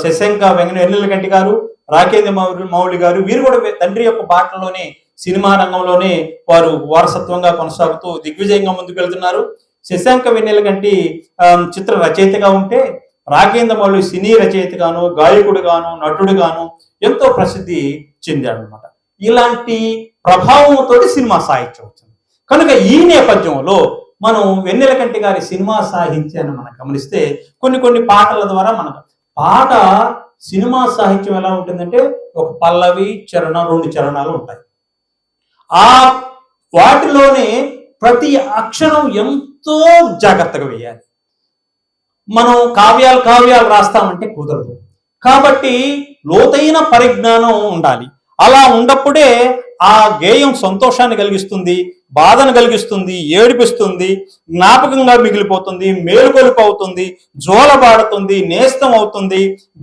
శశంక వెన్నెలకంటి గారు, రాకేంద్ర మౌళి గారు, వీరు కూడా తండ్రి యొక్క బాటలోనే సినిమా రంగంలోనే వారు వారసత్వంగా కొనసాగుతూ దిగ్విజయంగా ముందుకు వెళ్తున్నారు. శశాంక వెన్నెలకంటి చిత్ర రచయితగా ఉంటే రాకేంద్ర మౌళి సినీ రచయితగాను, గాయకుడుగాను, నటుడుగాను ఎంతో ప్రసిద్ధి చెందాడు అనమాట. ఇలాంటి ప్రభావంతో సినిమా సాహిత్యం వచ్చింది. కనుక ఈ నేపథ్యంలో మనం వెన్నెలకంటి గారి సినిమా సాహిత్యాన్ని మనం గమనిస్తే కొన్ని పాటల ద్వారా మనకు పాట సినిమా సాహిత్యం ఎలా ఉంటుందంటే ఒక పల్లవి, చరణం, 2 చరణాలు ఉంటాయి. ఆ వాటిలోనే ప్రతి అక్షరం ఎంతో జాగ్రత్తగా వేయాలి. మనం కావ్యాలు రాస్తామంటే కుదరదు. కాబట్టి లోతైన పరిజ్ఞానం ఉండాలి. అలా ఉన్నప్పుడే ఆ గేయం సంతోషాన్ని కలిగిస్తుంది, బాధను కలిగిస్తుంది, ఏడిపిస్తుంది, జ్ఞాపకంగా మిగిలిపోతుంది, మేలుకొలుపు అవుతుంది, జోలబాడుతుంది, నేస్తం అవుతుంది,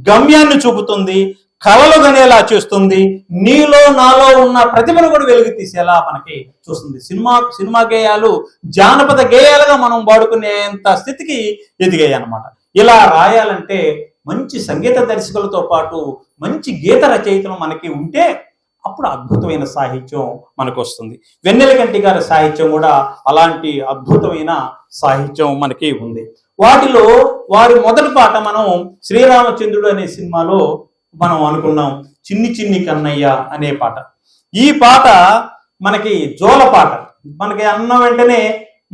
గమ్యాన్ని చూపుతుంది, కలలు గనేలా చేస్తుంది, నీలో నాలో ఉన్న ప్రతిభను కూడా వెలుగు తీసేలా మనకి చూస్తుంది. సినిమా గేయాలు జానపద గేయాలుగా మనం వాడుకునేంత స్థితికి ఎదిగాయి అన్నమాట. ఇలా రాయాలంటే మంచి సంగీత దర్శకులతో పాటు మంచి గీత రచయితలు మనకి ఉంటే అప్పుడు అద్భుతమైన సాహిత్యం మనకు వస్తుంది. వెన్నెలకంటి గారి సాహిత్యం కూడా అలాంటి అద్భుతమైన సాహిత్యం మనకి ఉంది. వాటిలో వారి మొదటి పాట మనం శ్రీరామచంద్రుడు అనే సినిమాలో మనం అనుకున్నాం, చిన్ని చిన్ని కన్నయ్య అనే పాట. ఈ పాట మనకి జోల పాట. మనకి అన్న వెంటనే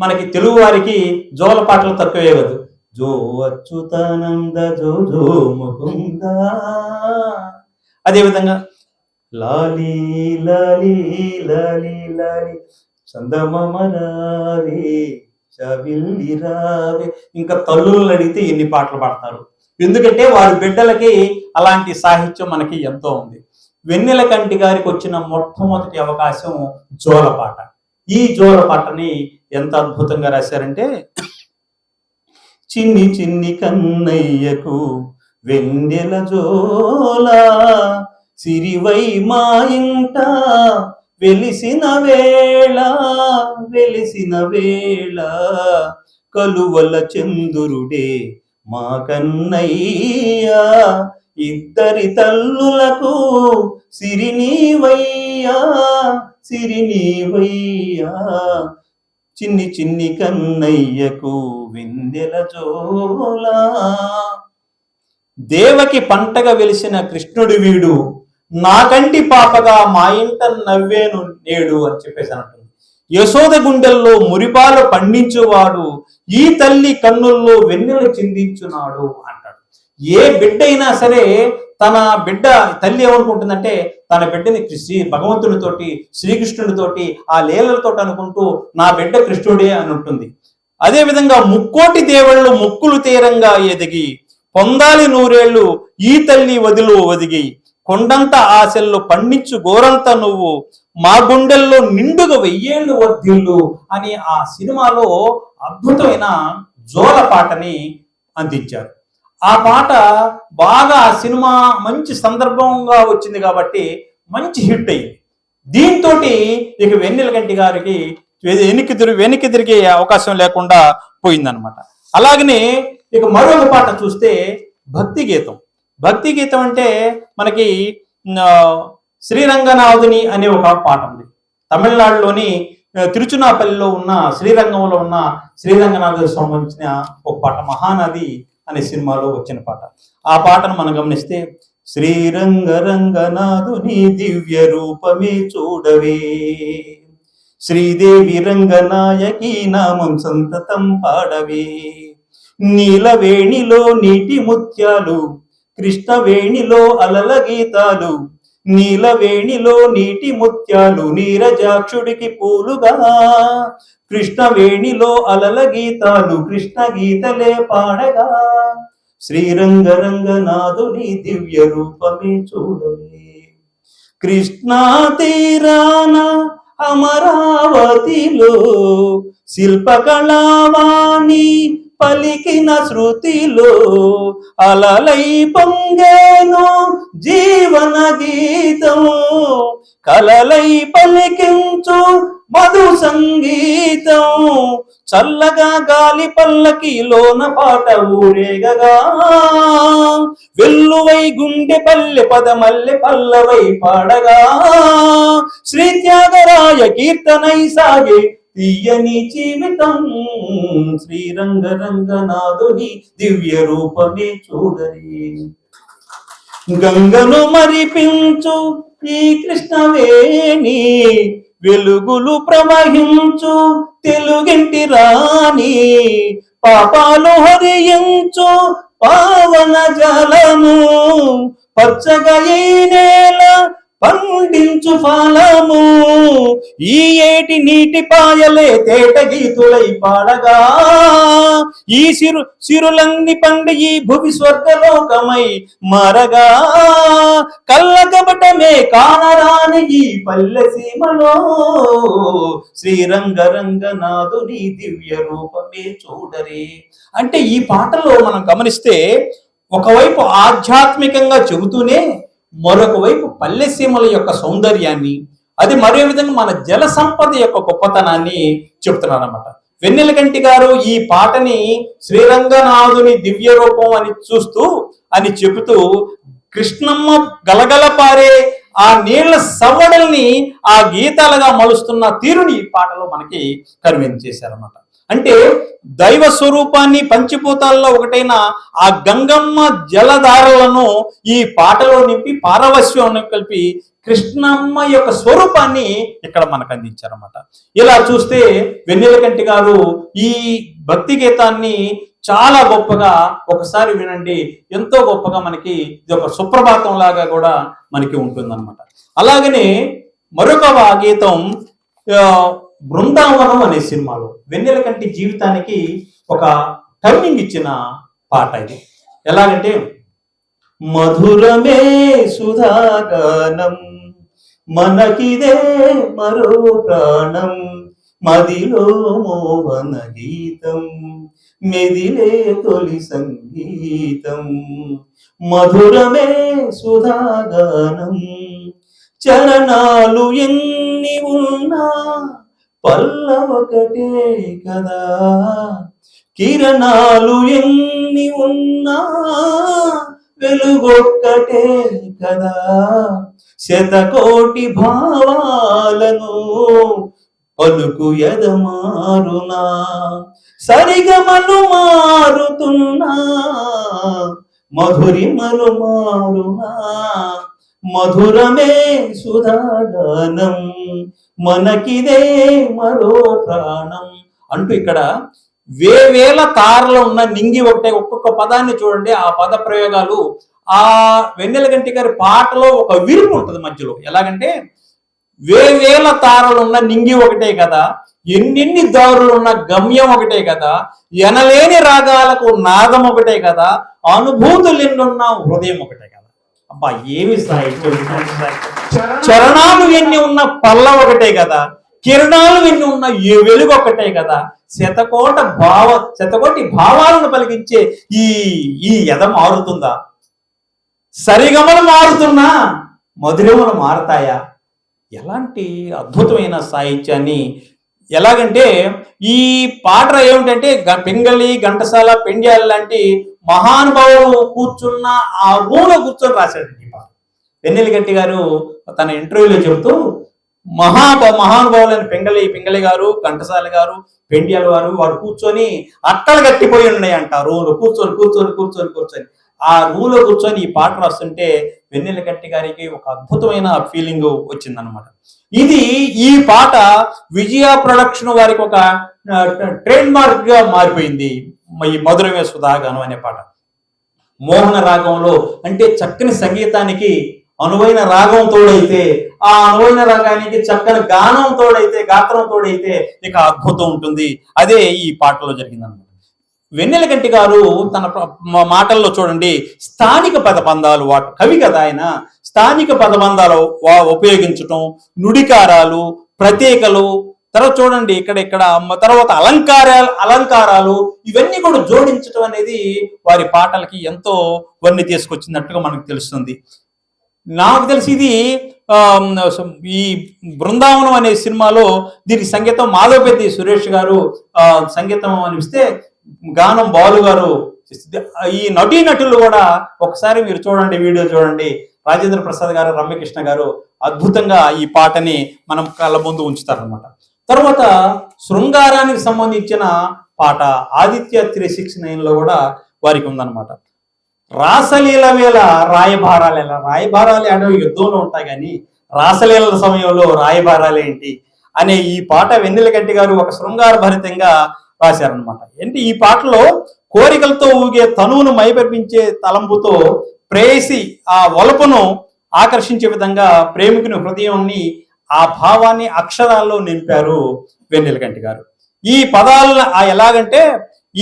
మనకి తెలుగు వారికి జోల పాటలు తక్కువే కాదు. జో అచ్యుతానంద జో జో ముకుంద, అదేవిధంగా లాలి లాలి లాలి లాలి చందమామరావి చవిల్లి రావే, ఇంకా తల్లులు అడిగితే ఎన్ని పాటలు పాడతారు. ఎందుకంటే వారి బిడ్డలకి అలాంటి సాహిత్యం మనకి ఎంతో ఉంది. వెన్నెలకంటి గారికి వచ్చిన మొట్టమొదటి అవకాశం జోలపాట. ఈ జోలపాటని ఎంత అద్భుతంగా రాశారంటే, చిన్ని చిన్ని కన్నయ్యకు వెన్నెల జోల సిరివై మా ఇంట వెలిసిన వేళ కలువల చంద్రుడే మా కన్నయ్య, ఇద్దరి తల్లులకు సిరినీవయ్యా చిన్ని చిన్ని కన్నయ్యకు వెన్నెల జోల. దేవకి పంటగా వెలిసిన కృష్ణుడి వీడు, నాకంటి పాపగా మా ఇంట నవ్వేను నేడు అని చెప్పేసి అంటుంది. యశోద గుండెల్లో మురిపాలు పండించువాడు, ఈ తల్లి కన్నుల్లో వెన్నెలు చిందించున్నాడు అంటాడు. ఏ బిడ్డ అయినా సరే తన బిడ్డ తల్లి ఏమనుకుంటుందంటే తన బిడ్డని భగవంతునితోటి, శ్రీకృష్ణుడితోటి, ఆ లీలలతో అనుకుంటూ నా బిడ్డ కృష్ణుడే అని ఉంటుంది. అదేవిధంగా ముక్కోటి దేవుళ్ళు ముక్కులు తీరంగా ఎదిగి పొందాలి నూరేళ్లు ఈ తల్లి ఒదిగి, కొండంత ఆశల్లో పండించు గోరంత నువ్వు, మా గుండెల్లో నిండుగా 1000 ఏళ్ళు వర్ధిల్లు అని ఆ సినిమాలో అద్భుతమైన జోల పాటని అందించారు. ఆ పాట బాగా ఆ సినిమా మంచి సందర్భంగా వచ్చింది కాబట్టి మంచి హిట్ అయింది. దీంతో ఇక వెన్నెలకంటి గారికి వెనక్కి తిరిగే అవకాశం లేకుండా పోయిందనమాట. అలాగనే ఇక మరొక పాట చూస్తే భక్తి గీతం అంటే మనకి శ్రీరంగనాథుని అనే ఒక పాట ఉంది. తమిళనాడులోని తిరుచునాపల్లిలో ఉన్న శ్రీరంగంలో ఉన్న శ్రీరంగనాథుడికి సంబంధించిన ఒక పాట, మహానది అనే సినిమాలో వచ్చిన పాట. ఆ పాటను మనం గమనిస్తే, శ్రీరంగనాథుని దివ్య రూపమే చూడవే, శ్రీదేవి రంగనాయకి నామం సంతతం పాడవే, నీలవేణిలో నీటి ముత్యాలు, కృష్ణవేణిలో అలల గీతాలు, నీలవేణిలో నీటి ముత్యాలు నీరజాక్షుడికి పూలుగా, కృష్ణవేణిలో అలల గీతాలు కృష్ణ గీతలే పాడగా, శ్రీరంగనాథుని దివ్య రూపమే చూడవే, కృష్ణా తీరాన అమరావతిలో శిల్పకళావాణి పలికిన శృతిలో అలలై పొంగేను జీవన గీతం, కలలై పలికించు మధు సంగీతం, చల్లగా గాలి పల్లకిలోన పాట ఊరేగగా, వెల్లువై గుండె పల్లె పదమల్లె పల్లవై పాడగా, శ్రీ త్యాగరాయ కీర్తనై సాగే తీయని జీవితం, శ్రీరంగనాథుని దివ్య రూపమే చూడరి, గంగను మరిపించు ఈ కృష్ణవేణి, వెలుగులు ప్రవహించు తెలుగింటి రాణి, పాపాలు హరించు పావన జలము, పచ్చగా ఈ నేల పండించు ఫలము ఈ ఏటి నీటి పాయలే తేట గీతులై పాడగా ఈ సిరులన్నీ పండి ఈ భువి స్వర్గలోకమై మారగా కళ్ళకపటమే కానరాని ఈ పల్లె సీమలో శ్రీరంగరంగనాథుని దివ్య రూపమే చూడరే. అంటే ఈ పాటలో మనం గమనిస్తే ఒకవైపు ఆధ్యాత్మికంగా చెబుతూనే మరొక వైపు పల్లెసీమల యొక్క సౌందర్యాన్ని, అది మరో విధంగా మన జల సంపద యొక్క గొప్పతనాన్ని చెప్తున్నారు అన్నమాట. వెన్నెలకంటి గారు ఈ పాటని శ్రీరంగనాథుని దివ్య రూపం అని చెబుతూ కృష్ణమ్మ గలగల పారే ఆ నీళ్ల సవ్వడల్ని ఆ గీతాలుగా మలుస్తున్న తీరుని ఈ పాటలో మనకి కనువించేశారన్నమాట. అంటే దైవ స్వరూపాన్ని పంచభూతాల్లో ఒకటైన ఆ గంగమ్మ జలధారలను ఈ పాటలో నింపి పారవస్యం కలిపి కృష్ణమ్మ యొక్క స్వరూపాన్ని ఇక్కడ మనకు అందించారన్నమాట. ఇలా చూస్తే వెన్నెలకంటి గారు ఈ భక్తి గీతాన్ని చాలా గొప్పగా ఒకసారి వినండి, ఎంతో గొప్పగా మనకి ఇది ఒక సుప్రభాతం లాగా కూడా మనకి ఉంటుందన్నమాట. అలాగనే మరొక గీతం బృందావనం అనే సినిమాలో వెన్నెలకంటి జీవితానికి ఒక టర్నింగ్ ఇచ్చిన పాట ఇది. ఎలాగంటే మధురమే సుధాగానం మనకిదే మరో ప్రాణం మదిలో మోహన గీతం మెదిలే తొలి సంగీతం మధురమే సుధాగానం చరణాలు ఎన్ని ఉన్నా పల్లవొకటే కదా కిరణాలు ఎన్ని ఉన్నా వెలుగొక్కటే కదా శతకోటి భావాలను పలుకు ఎదమారునా సరిగమలు మారుతున్నా మధురిమలు మారునా మధురమే సుధాగానం మనకిదే మరో ప్రాణం అంటూ ఇక్కడ వేవేల తారలు ఉన్న నింగి ఒకటే. ఒక్కొక్క పదాన్ని చూడండి, ఆ పద ప్రయోగాలు ఆ వెన్నెలకంటి గారి పాటలో ఒక విరుపు ఉంటుంది మధ్యలో. ఎలాగంటే వేవేల తారలు ఉన్న నింగి ఒకటే కదా, ఎన్నెన్ని దారులు ఉన్న గమ్యం ఒకటే కదా, ఎనలేని రాగాలకు నాదం ఒకటే కదా, అనుభూతులు ఎన్నున్న హృదయం ఒకటే కదా. అబ్బా ఏమి స్థాయి! చరణాలు ఎన్ని ఉన్న పల్ల ఒకటే కదా, కిరణాలు ఎన్ని ఉన్న వెలుగు ఒకటే కదా, శతకోటి భావాలను పలికించే ఈ ఎద మారుతుందా? సరిగమలు మారుతున్నా మధురములు మారతాయా? ఎలాంటి అద్భుతమైన సాహిత్యాన్ని! ఎలాగంటే ఈ పాట ఏమిటంటే పింగళి ఘంటసాల పెండ్యాల లాంటి మహానుభావులు కూర్చున్న ఆ రూమ్లో కూర్చొని రాశాడు ఈ పాట. వెన్నెలకంటి గారు తన ఇంటర్వ్యూలో చెబుతూ మహానుభావులైన పింగళి గారు, ఘంటసాల గారు, పెండ్యాల వారు కూర్చొని అట్టలు గట్టిపోయి ఉన్నాయంట రూమ్లో కూర్చొని ఆ రూమ్లో కూర్చొని ఈ పాట రాస్తుంటే వెన్నెలకంటి గారికి ఒక అద్భుతమైన ఫీలింగ్ వచ్చిందనమాట. ఈ పాట విజయ ప్రొడక్షన్ వారికి ఒక ట్రేడ్ మార్క్ గా మారిపోయింది. ఈ మధురమే సుధాగానం అనే పాట మోహన రాగంలో, అంటే చక్కని సంగీతానికి అనువైన రాగం తోడైతే, ఆ అనువైన రాగానికి చక్కని గానం తోడైతే, గాత్రం తోడైతే ఇక అద్భుతం ఉంటుంది. అదే ఈ పాటలో జరిగిందన్నమాట. వెన్నెలకంటి గారు తన మాటల్లో చూడండి, స్థానిక పదబంధాలు కవి కదా ఆయన, స్థానిక పదబంధాలు ఉపయోగించటం, నుడికారాలు, ప్రత్యేకలు, తర్వాత చూడండి ఇక్కడ తర్వాత అలంకారాలు ఇవన్నీ కూడా జోడించడం అనేది వారి పాటలకి ఎంతో వన్ని తీసుకొచ్చినట్టుగా మనకు తెలుస్తుంది. నాకు తెలిసి ఇది ఈ బృందావనం అనే సినిమాలో దీని సంగీతం మాధవపెద్ది సురేష్ గారు సంగీతం అనిపిస్తే గానం బాలు గారు. ఈ నటీనటులు కూడా ఒకసారి మీరు చూడండి, వీడియో చూడండి. రాజేంద్ర ప్రసాద్ గారు, రమ్యకృష్ణ గారు అద్భుతంగా ఈ పాటని మనం కళ్ళ ముందు ఉంచుతారనమాట. తర్వాత శృంగారానికి సంబంధించిన పాట ఆదిత్య 369లో కూడా వారికి ఉందన్నమాట. రాసలీల వేళ రాయబారాలు అంటే యుద్ధంలో ఉంటాయి, కానీ రాసలీల సమయంలో రాయబారాలు ఏంటి అనే ఈ పాట వెన్నెలకంటి గారు ఒక శృంగార భరితంగా రాశారనమాట. ఏంటి ఈ పాటలో కోరికలతో ఊగే తనువును మైపర్పించే తలంపుతో ప్రేయసి ఆ వలపును ఆకర్షించే విధంగా ప్రేమికుని హృదయాన్ని ఆ భావాన్ని అక్షరాల్లో నింపారు వెన్నెలకంటి గారు. ఈ పదాలను ఎలాగంటే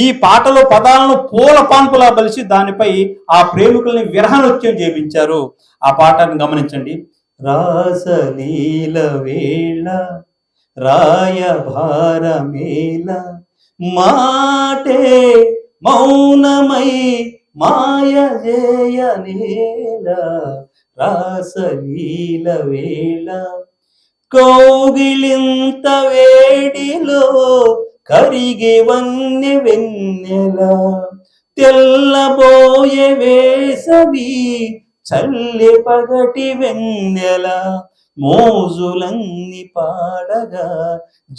ఈ పాటలో పదాలను పూల పాన్పులా బలిసి దానిపై ఆ ప్రేమికుల్ని విరహ నృత్యం చేపించారు. ఆ పాటను గమనించండి. రాసలీల వేళ రాయభారమేల మాటే మౌనమై మాయ జయనేల రాసలీల వేళ కౌగిలింత వేడిలో కరిగే వన్నె వెన్నెల తెల్లబోయే వేసవి చల్లె పగటి వెన్నెల మోజులన్నీ పాడగా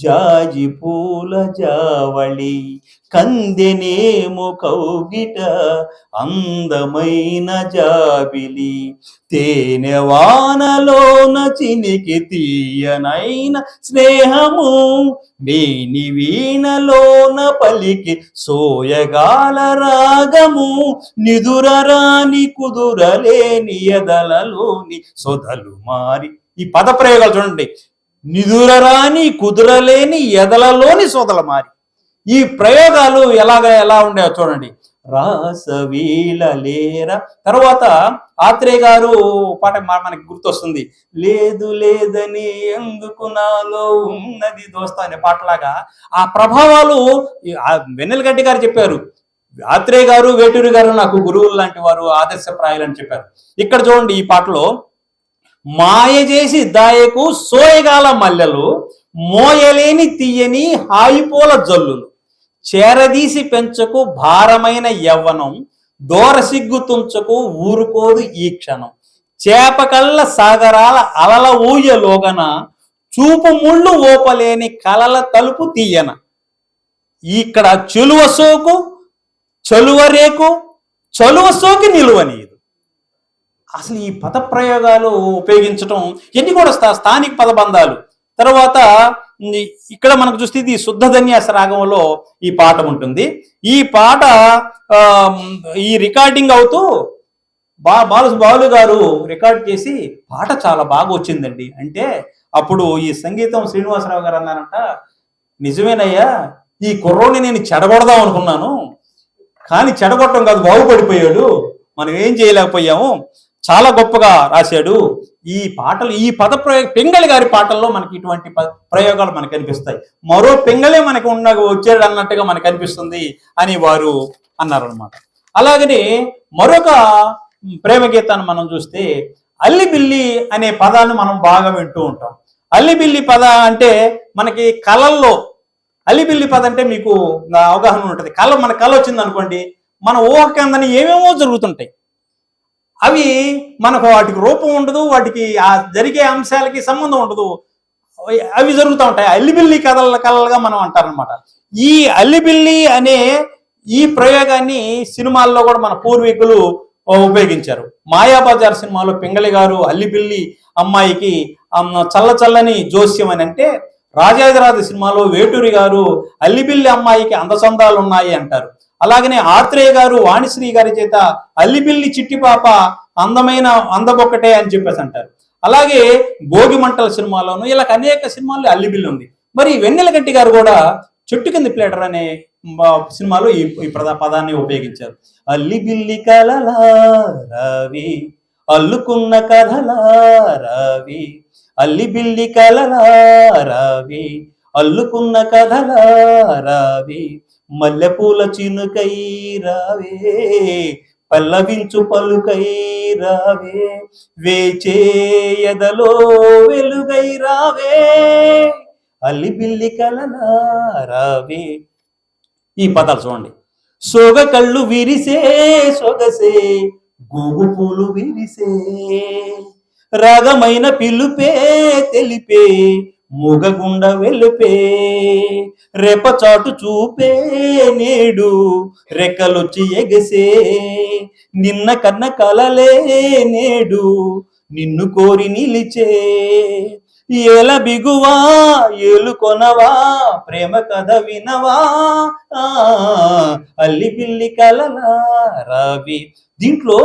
జాజి పూల జావళి కందెనేమో కౌగిట అందమైన జాబిలి తేనె వానలోన చినికి తీయనైన స్నేహము వేణి వీణలోన పలికి సోయగాల రాగము నిదురరాని కుదురలేని ఎదలలోని సొదలు మారి. ఈ పద ప్రయోగాలు చూడండి. నిదురరాని కుదురలేని ఎదలలోని సొదల మారి. ఈ ప్రయోగాలు ఎలా ఉండేవో చూడండి. రాసవీల లేర. తర్వాత ఆత్రేయ గారు పాట మనకి గుర్తొస్తుంది. లేదు లేదని ఎందుకు నాలో ఉన్నది దోస్తా అనే పాటలాగా ఆ ప్రభావాలు వెన్నెలగడ్డి గారు చెప్పారు. ఆత్రేయ గారు వేటూరి గారు నాకు గురువులు లాంటి వారు, ఆదర్శప్రాయాలు అని చెప్పారు. ఇక్కడ చూడండి ఈ పాటలో మాయ చేసి దాయకు సోయగాల మల్లెలు మోయలేని తీయని హాయిపోల జల్లులు చేరదీసి పెంచకు భారమైన యవ్వనం దూర సిగ్గు తుంచకు ఊరుకోదు ఈ క్షణం చేపకళ్ళ సాగరాల అలల ఊయలోగన చూపు ముళ్ళు ఓపలేని కలల తలుపు తీయన. ఇక్కడ చెలువ సోకు చలువ రేకు చలువ సోకి నిలువనీదు. అసలు ఈ పద ప్రయోగాలు ఉపయోగించడం ఎన్ని కూడా స్థానిక పదబంధాలు. తర్వాత ఇక్కడ మనకు చూస్తే ఇది శుద్ధ ధన్యాస రాగంలో ఈ పాట ఉంటుంది. ఈ పాట ఈ రికార్డింగ్ అవుతూ బాలు గారు రికార్డ్ చేసి పాట చాలా బాగా వచ్చిందండి అంటే అప్పుడు ఈ సంగీతం శ్రీనివాసరావు గారు అన్నారంట, నిజమేనయ్యా ఈ కుర్రోని నేను చెడగొడదాం అనుకున్నాను, కానీ చెడగొట్టడం కాదు, బాగుపడిపోయాడు, మనం ఏం చేయలేకపోయాము, చాలా గొప్పగా రాశాడు. ఈ పాటలు ఈ పద పింగళి గారి పాటల్లో మనకి ఇటువంటి ప్రయోగాలు మనకు కనిపిస్తాయి. మరో పింగళే మనకి వచ్చాడు అన్నట్టుగా మనకు అనిపిస్తుంది అని వారు అన్నారనమాట. అలాగనే మరొక ప్రేమ గీతాన్ని మనం చూస్తే అల్లిబిల్లి అనే పదాన్ని మనం బాగా వింటూ ఉంటాం. అల్లిబిల్లి పద అంటే మనకి కళల్లో అల్లిబిల్లి పద అంటే మీకు అవగాహన ఉంటుంది. మన కళ వచ్చింది అనుకోండి, మన ఊహకందని ఏమేమో జరుగుతుంటాయి. అవి మనకు వాటికి రూపం ఉండదు, వాటికి ఆ జరిగే అంశాలకి సంబంధం ఉండదు, అవి జరుగుతూ ఉంటాయి. అల్లిబిల్లి కళలుగా మనం అంటారనమాట. ఈ అల్లిబిల్లి అనే ఈ ప్రయోగాన్ని సినిమాల్లో కూడా మన పూర్వీకులు ఉపయోగించారు. మాయాబజార్ సినిమాలో పింగళి గారు అల్లిబిల్లి అమ్మాయికి చల్ల చల్లని జోస్యం అని అంటే, రాజాదిరాజు సినిమాలో వేటూరి గారు అల్లిబిల్లి అమ్మాయికి అందచందాలు ఉన్నాయి అంటారు. అలాగనే ఆత్రేయ గారు వాణిశ్రీ గారి చేత అల్లిబిల్లి చిట్టిపాప అందమైన అందబొక్కటే అని చెప్పేసి అంటారు. అలాగే భోగి మంటల సినిమాలోను ఇలా అనేక సినిమాల్లో అల్లిబిల్లి ఉంది. మరి వెన్నెలగంటి గారు కూడా చెట్టు కింద ప్లేటర్ అనే సినిమాలో ఈ పదాన్ని ఉపయోగించారు. అల్లిబిల్లి కలలా రవి అల్లుకున్న కథలా రవి అల్లిబిల్లి కలలా రవి అల్లుకున్న కథలా రవి మల్లెపూల చినుకై రావే పల్లవించు పలుకై రావే వేచేయదలో వెలుగై రావే అల్లిబిల్లి కలలా రావే. ఈ పదాలు చూడండి. సోగ కళ్ళు విరిసే సొగసే గూగు పూలు విరిసే రాగమైన పిలుపే తెలిపే మూగగుండ వెలుపే రెపచాటు చూపే నేడు రెక్కలొచ్చి ఎగసే నిన్న కన్న కలలే నేడు నిన్ను కోరి నిలిచే ఏల బిగువా ఏలు కొనవా ప్రేమ కథ వినవా అల్లిబిల్లి కలలా రావి. దీంట్లో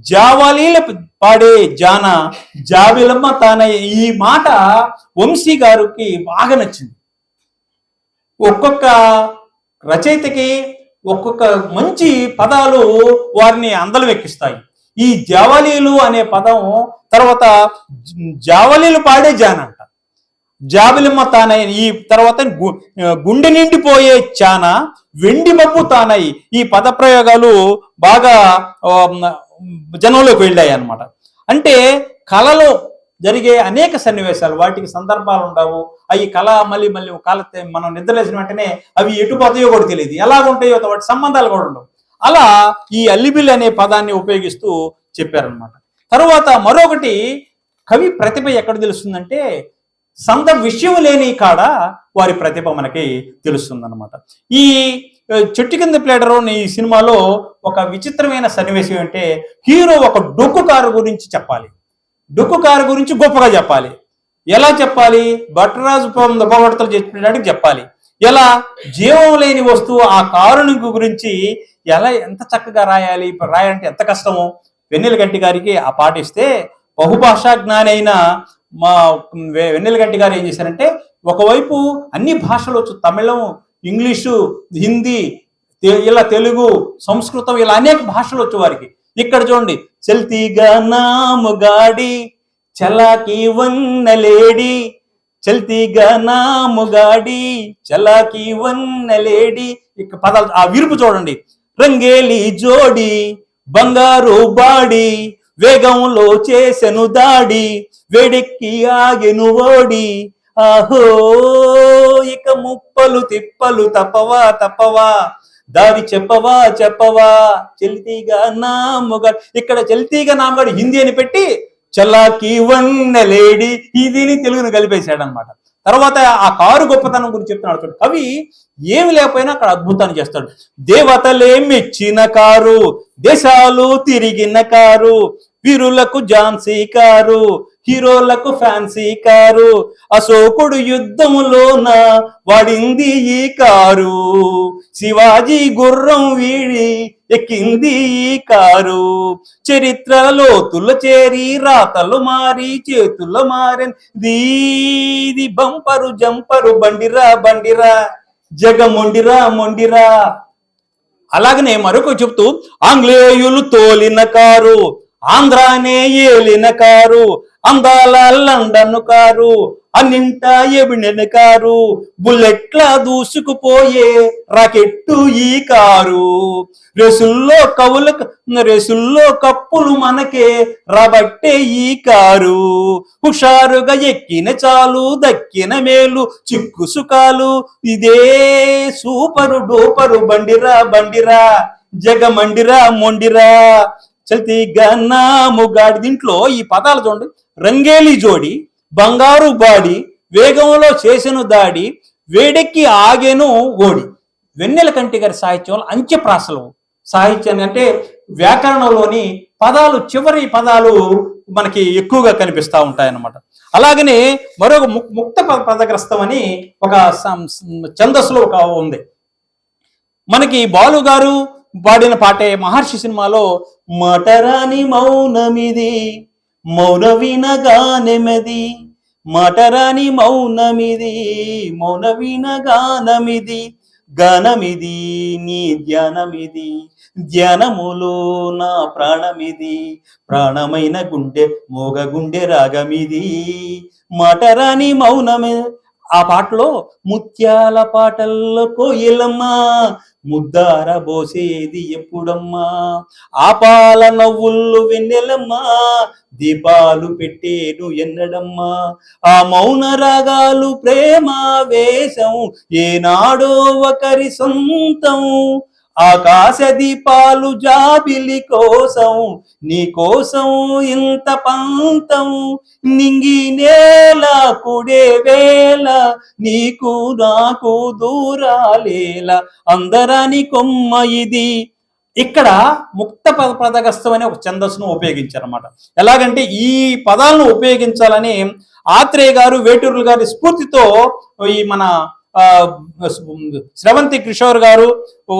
జావలీల పాడే జాన జాబిలమ్మ తానయ్య. ఈ మాట వంశీ గారికి బాగా నచ్చింది. ఒక్కొక్క రచయితకి ఒక్కొక్క మంచి పదాలు వారిని అందలం ఎక్కిస్తాయి. ఈ జావలీలు అనే పదం తర్వాత జావలీలు పాడే జాన అంట, జాబిలమ్మ తానయ్య. ఈ తర్వాత గుండె నిండిపోయే చాన, వెండి మబ్బు తానయ్య. ఈ పద ప్రయోగాలు బాగా జనంలోకి వెళ్ళాయి అన్నమాట. అంటే కళలో జరిగే అనేక సన్నివేశాలు, వాటికి సందర్భాలు ఉండవు. అవి కళ మళ్ళీ కళ మనం నిద్రలేసిన వెంటనే అవి ఎటు పోతాయో కూడా తెలియదు, ఎలా ఉంటాయో వాటి సంబంధాలు కూడా ఉండవు. అలా ఈ అల్లిబిల్లి అనే పదాన్ని ఉపయోగిస్తూ చెప్పారనమాట. తరువాత మరొకటి, కవి ప్రతిభ ఎక్కడ తెలుస్తుందంటే విషయం లేని కాడ వారి ప్రతిభ మనకి తెలుస్తుంది అనమాట. ఈ చెట్టు కింద ప్లేడరు ఈ సినిమాలో ఒక విచిత్రమైన సన్నివేశం అంటే, హీరో ఒక డొక్కు కారు గురించి చెప్పాలి, డొక్కు కారు గురించి గొప్పగా చెప్పాలి. ఎలా చెప్పాలి? భట్టరాజు పొగడ్తలు చెప్పడానికి చెప్పాలి. ఎలా? జీవం లేని వస్తువు ఆ కారుని గురించి ఎంత చక్కగా రాయాలి, రాయాలంటే ఎంత కష్టమో. వెన్నెలకంటి గారికి ఆ పాట ఇస్తే బహుభాషా జ్ఞాని అయిన మా వెన్నెలకంటి గారు ఏం చేశారంటే, ఒకవైపు అన్ని భాషలు వచ్చు, తమిళం, ఇంగ్లీషు, హిందీ, ఇలా తెలుగు, సంస్కృతం, ఇలా అనేక భాషలు వచ్చు వారికి. ఇక్కడ చూడండి, చల్తీగా నాము గాడి చలాకి వన్నలేడి, చల్తీగా నాము గాడి చలాకి వన్నలేడి. ఇక పదాలు ఆ విరుపు చూడండి. రంగేలి జోడి బంగారు బాడి వేగంలో చేసెను దాడి, వేడెక్కి ఆగెను ఓడి, ఆహో ఇక ముప్పలు తిప్పలు తప్పవా దారి చెప్పవా చల్తీగా నాముగా. ఇక్కడ చల్తీగా నాముగాడు హిందీ అని పెట్టి చల్లాకి వన్నెలేడి ఇదిని తెలుగును కలిపేశాడు అనమాట. తర్వాత ఆ కారు గొప్పతనం గురించి చెప్తున్నాడు కవి. ఏమి లేకపోయినా అక్కడ అద్భుతాన్ని చేస్తాడు. దేవతలే మెచ్చిన కారు, దేశాలు తిరిగిన కారు, వీరులకు ఝాన్సీ కారు, హీరోలకు ఫ్యాన్సీ కారు, అశోకుడు యుద్ధములోన వాడింది ఈ కారు, శివాజీ గుర్రం వీడి ఎక్కింది ఈ కారు, చరిత్రలో చేరి రాతలు మారి చేతుల్లో మారింది బంపరు జంపరు బండిరా మొండిరా. అలాగనే మరొక చెప్తూ, ఆంగ్లేయులు తోలిన కారు, ఆంధ్రానే ఏలిన కారు, అందాల లండన్ కారు, అన్నింటా ఎబినెన కారు, బుల్లెట్లా దూసుకుపోయే రాకెట్టు ఈ కారు, రేసుల్లో కప్పులు మనకే రాబట్టే ఈ కారు, హుషారుగా ఎక్కిన చాలు దక్కిన మేలు చిక్కు సుఖాలు, ఇదే సూపరు డూపరు బండిరా జగమండిరా మొండిరా చల్తీగా నాముగాడి. దీంట్లో ఈ పదాలు చూడండి. రంగేలి జోడి, బంగారు బాడి, వేగంలో చేసెను దాడి, వేడెక్కి ఆగెను ఓడి. వెన్నెలకంటి గారి సాహిత్యంలో అంత్యప్రాసలు సాహిత్యాన్ని అంటే వ్యాకరణంలోని పదాలు, చివరి పదాలు మనకి ఎక్కువగా కనిపిస్తూ ఉంటాయన్నమాట. అలాగనే మరొక ముక్త పదగ్రస్తం అని ఒక ఛందస్సులో ఒక ఉంది. మనకి బాలు గారు పాడిన పాటే మహర్షి సినిమాలో, మటరాని మౌనమిది మౌన వినగానెమది, మటరాని మౌనమిది మౌన వినగానమిది, గానమిది నీ ధ్యానమిది ధ్యానములో నా ప్రాణమిది, ప్రాణమైన గుండె రాగమిది, మటరాని మౌనమే. ఆ పాటలో ముత్యాల పాటల్లో కోయిలమ్మా ముద్దార బోసేది ఎప్పుడమ్మా, ఆపాల నవ్వుళ్ళు వెన్నెలమ్మా దీపాలు పెట్టేను ఎన్నడమ్మా, ఆ మౌన రాగాలు ప్రేమావేశం ఏనాడో ఒకరి సొంతం, ఆకాశ దీపాలు జాబిలి కోసం నీ కోసం ఇంత పంతం, నింగి నేల కుడే వేళ నీకు నాకు దూరాలేల అందరాని కొమ్మ ఇది. ఇక్కడ ముక్త పదగస్తం అనే ఒక ఛందస్సును ఉపయోగించారన్నమాట. ఎలాగంటే ఈ పదాలను ఉపయోగించాలని ఆత్రేయ గారు, వేటూరుల గారి స్ఫూర్తితో ఈ మన స్రవంతి కిషోర్ గారు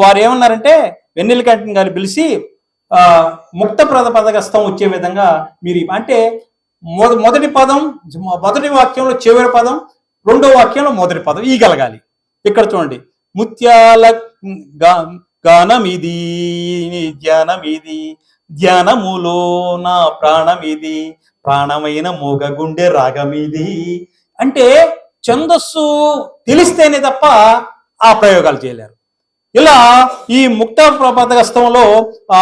వారు ఏమన్నారంటే, వెన్నెలకంటి గారు పిలిచి ఆ, ముక్త పదగస్తం వచ్చే విధంగా మీరు అంటే మొదటి పదం మొదటి వాక్యంలో చివరి పదం, రెండో వాక్యంలో మొదటి పదం ఈ కలగాలి. ఇక్కడ చూడండి, ముత్యాల గానమిది ధ్యానమిది, ధ్యానములో నా ప్రాణమిది, ప్రాణమైన మూగ గుండె రాగమిది. అంటే ఛందస్సు తెలిస్తేనే తప్ప ఆ ప్రయోగాలు చేయలేరు. ఇలా ఈ ముక్త పదగస్తంలో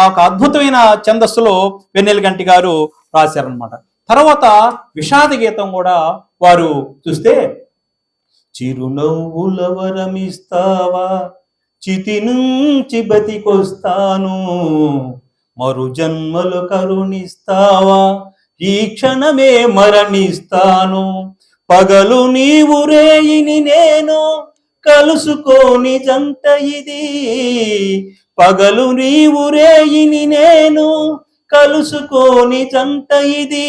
ఒక అద్భుతమైన ఛందస్సులో వెన్నెలకంటి గారు రాశారనమాట. తర్వాత విషాద గీతం కూడా వారు చూస్తే, చిరునవ్వుల వరమిస్తావా, చితి నుంచి బతికొస్తాను, మరు జన్మలు కరుణిస్తావా, ఈ క్షణమే మరణిస్తాను, పగలు నీవు రేయిని నేను కలుసుకోని జంట ఇది, పగలు నీవు రేయిని నేను కలుసుకోని జంట ఇది,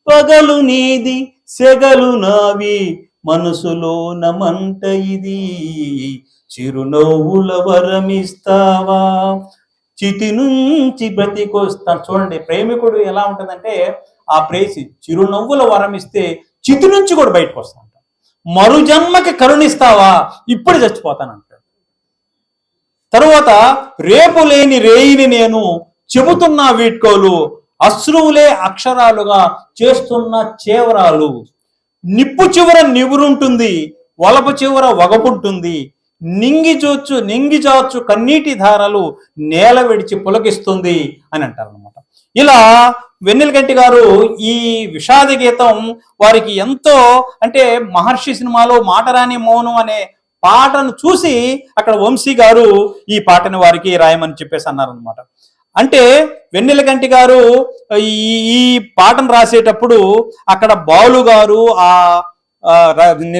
పగలు నీది సెగలు నావి మనసులో నమంట ఇది, చిరునవ్వుల వరమిస్తావా, చితి నుంచి బ్రతికొస్తాను. చూడండి, ప్రేమికుడు ఎలా ఉంటుందంటే ఆ ప్రేసి చిరునవ్వుల వరమిస్తే చితి నుంచి కూడా బయటకు వస్తాను. మరు జన్మకి కరుణిస్తావా, ఇప్పుడు చచ్చిపోతానంటాడు. తరువాత రేపు లేని రేయిని నేను చెబుతున్నా వీడ్కోలు, అశ్రువులే అక్షరాలుగా చేస్తున్న చేవరాలు, నిప్పు చివర నివురుంటుంది, వలపు చివర వగపుంటుంది, నింగిజాచు కన్నీటి ధారలు నేల విడిచి పులకిస్తుంది అని అంటారు అనమాట. ఇలా వెన్నెలకంటి గారు ఈ విషాద గీతం వారికి ఎంతో, అంటే మహర్షి సినిమాలో మాటరాని మౌనం అనే పాటను చూసి అక్కడ వంశీ గారు ఈ పాటని వారికి రాయమని చెప్పేసి అన్నారనమాట. అంటే వెన్నెలకంటి గారు ఈ పాటను రాసేటప్పుడు అక్కడ బాలు గారు, ఆ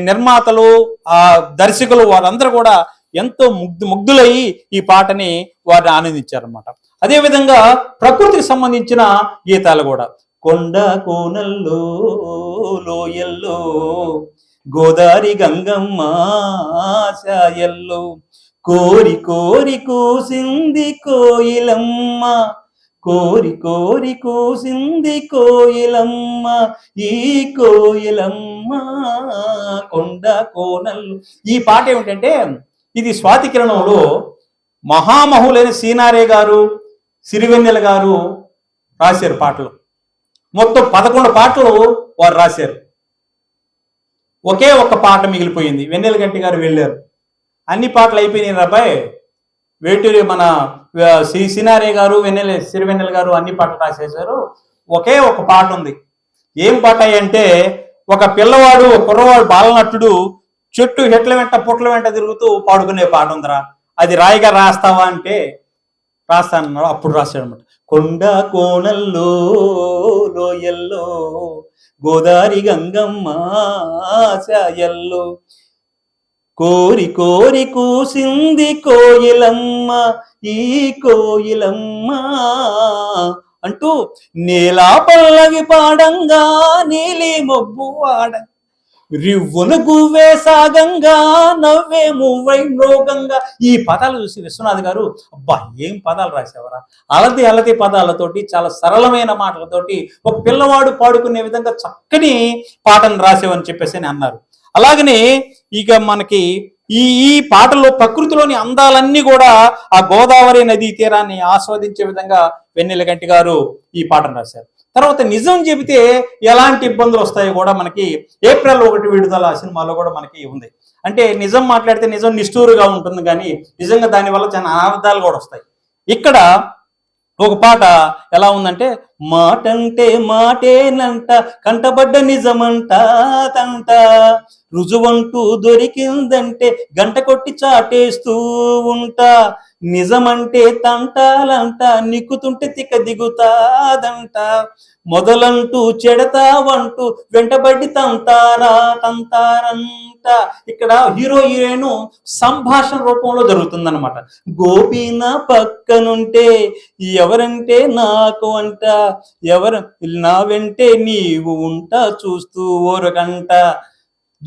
నిర్మాతలు, ఆ దర్శకులు వారందరూ కూడా ఎంతో ముగ్ధులయ్యి ఈ పాటని వారిని ఆనందించారనమాట. అదేవిధంగా ప్రకృతికి సంబంధించిన గీతాలు కూడా, కొండ కోనల్లో లోయల్లో గోదారి గంగమ్మ సాయల్లో, కోరి కోరి కూసింది కోయిలమ్మ, కోరి కోరి కూసింది కోయిలమ్మ, ఈ కోయిలమ్మ కొండ కోనల్లు. ఈ పాట ఏమిటంటే, ఇది స్వాతి కిరణంలో మహామహులైన సీనారే గారు, సిరివెన్నెల గారు రాశారు పాటలు. మొత్తం 11 పాటలు వారు రాశారు. ఒకే ఒక్క పాట మిగిలిపోయింది. వెన్నెలకంటి గారు వెళ్ళారు, అన్ని పాటలు అయిపోయినాయి రాబాయ్, వేటూరి మన సినారే గారు, సిరివెన్నెల గారు అన్ని పాటలు రాసేశారు, ఒకే ఒక పాట ఉంది. ఏం పాట అంటే, ఒక పిల్లవాడు, కుర్రవాడు బాలనట్టుడు చెట్టు హెట్ల వెంట పుట్ల వెంట తిరుగుతూ పాడుకునే పాట ఉందిరా, అది రాయిగా రాస్తావా అంటే రాస్తానన్నాడు. అప్పుడు రాశాడు అనమాట, కొండ కోనల్లో లోయల్లో గోదారి గంగమ్మ సాయల్లో, కోరి కోరి కూసింది కోయిలమ్మ, ఈ కోయిలమ్మ అంటూ నేలా పల్లవి పాడంగా నీలి మొబ్బు వాడ, రివ్వున గువ్వే సాగంగా నవ్వే మువ్వై మృగంగా. ఈ పదాలు చూసి విశ్వనాథ్ గారు, అబ్బా ఏం పదాలు రాసేవరా, అలతి పదాలతోటి, చాలా సరళమైన మాటలతోటి ఒక పిల్లవాడు పాడుకునే విధంగా చక్కని పాటను రాసేవని చెప్పేసి అన్నారు. అలాగనే ఇక మనకి ఈ పాటలో ప్రకృతిలోని అందాలన్నీ కూడా ఆ గోదావరి నదీ తీరాన్ని ఆస్వాదించే విధంగా వెన్నెలకంటి గారు ఈ పాటను రాశారు. తర్వాత నిజం చెబితే ఎలాంటి ఇబ్బందులు వస్తాయో కూడా మనకి ఏప్రిల్ 1 విడుదల సినిమాలో కూడా మనకి ఉంది. అంటే నిజం మాట్లాడితే నిజం నిష్ఠూరుగా ఉంటుంది, కానీ నిజంగా దానివల్ల చాలా అనార్థాలు కూడా వస్తాయి. ఇక్కడ ఒక పాట ఎలా ఉందంటే, మాటంటే మాటేనంట కంటబడ్డ నిజమంట తంట, రుజువంటూ దొరికిందంటే గంట కొట్టి చాటేస్తూ ఉంటా, నిజమంటే తంటాలంట నిక్కుతుంటే తిక్క దిగుతాదంట, మొదలంటూ చెడతావంటూ వెంటబడి తంతారంట. ఇక్కడ హీరో హీరోయిన్ సంభాషణ రూపంలో జరుగుతుందన్నమాట. గోపీన పక్కనుంటే ఎవరంటే నాకు అంట, ఎవరు నా వెంటే నీవు ఉంటా చూస్తూ ఓరకంట,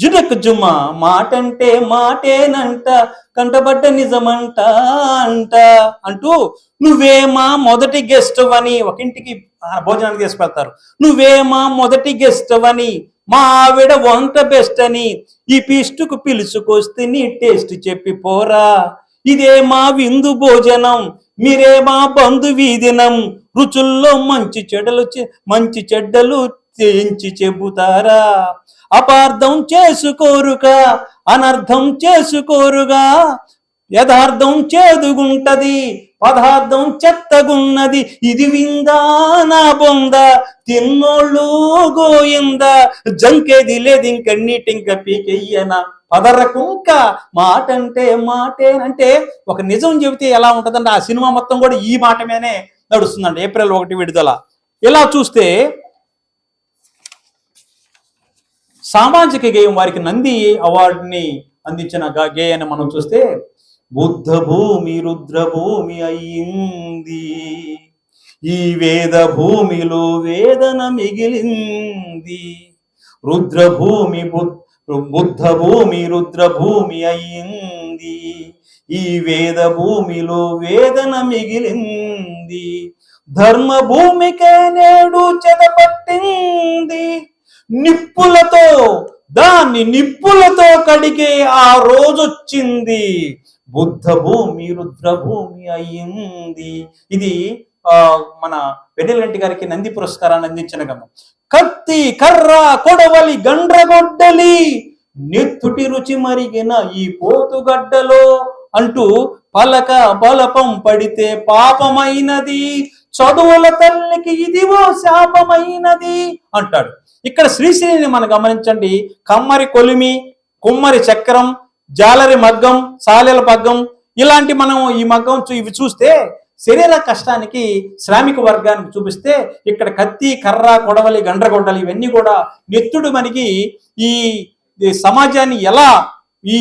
జుడక్ జుమ మాటంటే మాటేనంట కంటబడ్డ నిజమంట అంట అంటూ నువ్వేమా మొదటి గెస్ట్ అని ఒక ఇంటికి భోజనానికి తీసుకెళ్తారు. నువ్వేమా మొదటి గెస్ట్ అని మా ఆవిడ వంట బెస్ట్ అని ఈ పిస్టుకు పిలుచుకొస్తే నీ టేస్ట్ చెప్పి పోరా. ఇదే మా విందు భోజనం మీరే మా బంధు వీధినం. రుచుల్లో మంచి చెడ్డలు చేయించి చెబుతారా. అపార్థం చేసుకోరుగా అనర్థం చేసుకోరుగా. యథార్థం చేదుగుంటది పదార్థం చెత్తగున్నది. ఇది విందా నా బొంద తిన్నోళ్ళు గోయింద. జంకేది లేదు ఇంకన్నిటింక పీకెయ్యనా పదరకుంక. మాటంటే మాటేనంటే ఒక నిజం చెబితే ఎలా ఉంటుందంటే ఆ సినిమా మొత్తం కూడా ఈ మాట మీదనే నడుస్తుందండి. ఏప్రిల్ 1 విడుదల. ఇలా చూస్తే సామాజిక గేయం వారికి నంది అవార్డుని అందించిన గేయాన్ని మనం చూస్తే బుద్ధ భూమి రుద్రభూమి అయ్యింది. ఈ వేద భూమిలో వేదన మిగిలింది. రుద్రభూమి బుద్ధ భూమి రుద్రభూమి అయ్యింది. ఈ వేద భూమిలో వేదన మిగిలింది. ధర్మ భూమికే నేడు చెదపట్టింది. నిప్పులతో కడిగే ఆ రోజొచ్చింది. బుద్ధ భూమి రుద్రభూమి అయ్యింది. ఇది మన వెన్నెలంటి గారికి నంది పురస్కారాన్ని అందించిన గమనం. కత్తి కర్ర కొడవలి గండ్రగొడ్డలి నెత్తుటి రుచి మరిగిన ఈ పోతుగడ్డలో అంటూ పలక బలపం పడితే పాపమైనది. చదువుల తల్లికి ఇదివో శాపమైనది అంటాడు. ఇక్కడ శ్రీశ్రీని మనం గమనించండి. కమ్మరి కొలిమి, కుమ్మరి చక్రం, జాలరి మగ్గం, సాలెల పగ్గం ఇలాంటి మనం ఈ మగ్గం ఇవి చూస్తే శరీర కష్టానికి శ్రామిక వర్గానికి చూపిస్తే ఇక్కడ కత్తి కర్ర కొడవలి గండ్రగొడ్డలి ఇవన్నీ కూడా నెత్తుడు మనకి ఈ సమాజాన్ని ఎలా ఈ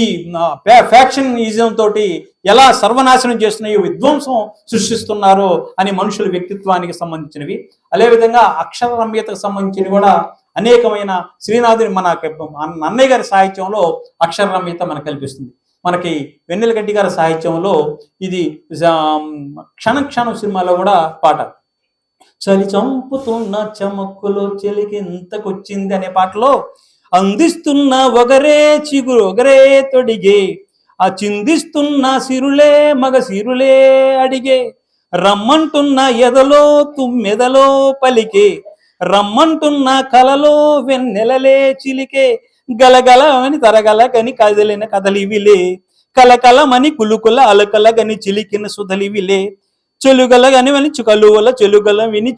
ఫ్యాక్షనిజం తోటి ఎలా సర్వనాశనం చేస్తున్నాయో విధ్వంసం సృష్టిస్తున్నారో అని మనుషుల వ్యక్తిత్వానికి సంబంధించినవి. అదేవిధంగా అక్షర రమ్యతకు సంబంధించినవి కూడా అనేకమైన శ్రీనాథుని మన అన్నయ్య గారి సాహిత్యంలో అక్షర రమ్యత మనకు కల్పిస్తుంది. మనకి వెన్నెలగడ్డి గారి సాహిత్యంలో ఇది క్షణం సినిమాలో కూడా పాట చలి చంపుతున్న చమక్కులో చెలికి ఎంతకొచ్చింది అనే పాటలో అందిస్తున్న ఒగరే చిగురు ఒగరే తొడిగే ఆ చిందిస్తున్న సిరులే మగ సిరులే అడిగే రమ్మంటున్న ఎదలో తుమ్మెదలో పలికే రమ్మంటున్న కలలో వెన్నెలలే చిలికే గలగలమని తరగలగని కదిలిన కదలివిలే కలకలమని కులుకుల అలకలగని చిలికిన సుధలివిలే చెలుగలగని వని కలువల చెలుగల విని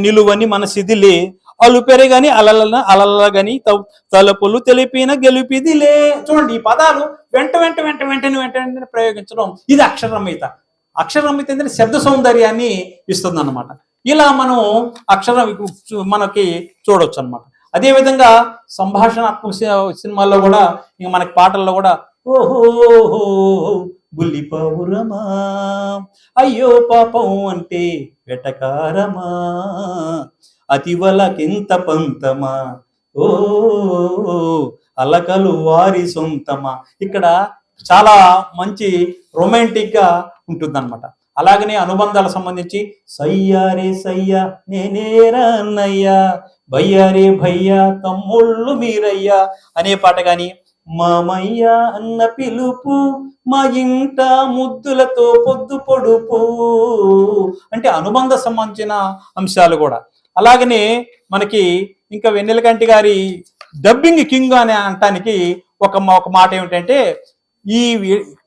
నిలువని మనసిదిలే అలు పెరగని అలలగని తలుపులు తెలిపిన గెలుపిదిలే. చూడండి ఈ పదాలు వెంటనే ప్రయోగించడం ఇది అక్షరరమ్యత. అక్షరరమ్యత అంటే శబ్ద సౌందర్యాన్ని ఇస్తుంది అన్నమాట. ఇలా మనం అక్షరం మనకి చూడవచ్చు అనమాట. అదేవిధంగా సంభాషణాత్మక సినిమాల్లో కూడా ఇంకా మనకి పాటల్లో కూడా ఓహో బుల్లి పౌరమా అయ్యో పాపం అంటే వెటకారమా అతివలకింత పంతమా ఓ అలకలు వారి సొంతమా ఇక్కడ చాలా మంచి రొమాంటిక్ గా ఉంటుందన్నమాట. అలాగనే అనుబంధాలకు సంబంధించి సయ్యారే సయ్యా నేనేరా అన్నయ్యా భయ్యారే భయ్యా తమ్ముళ్ళు మీరయ్యా అనే పాట కానీ మామయ్య అన్న పిలుపు మా ఇంట ముద్దులతో పొద్దు పొడుపు అంటే అనుబంధ సంబంధించిన అంశాలు కూడా. అలాగనే మనకి ఇంకా వెన్నెలకంటి గారి డబ్బింగ్ కింగ్ అని అనటానికి ఒక మాట ఏమిటంటే ఈ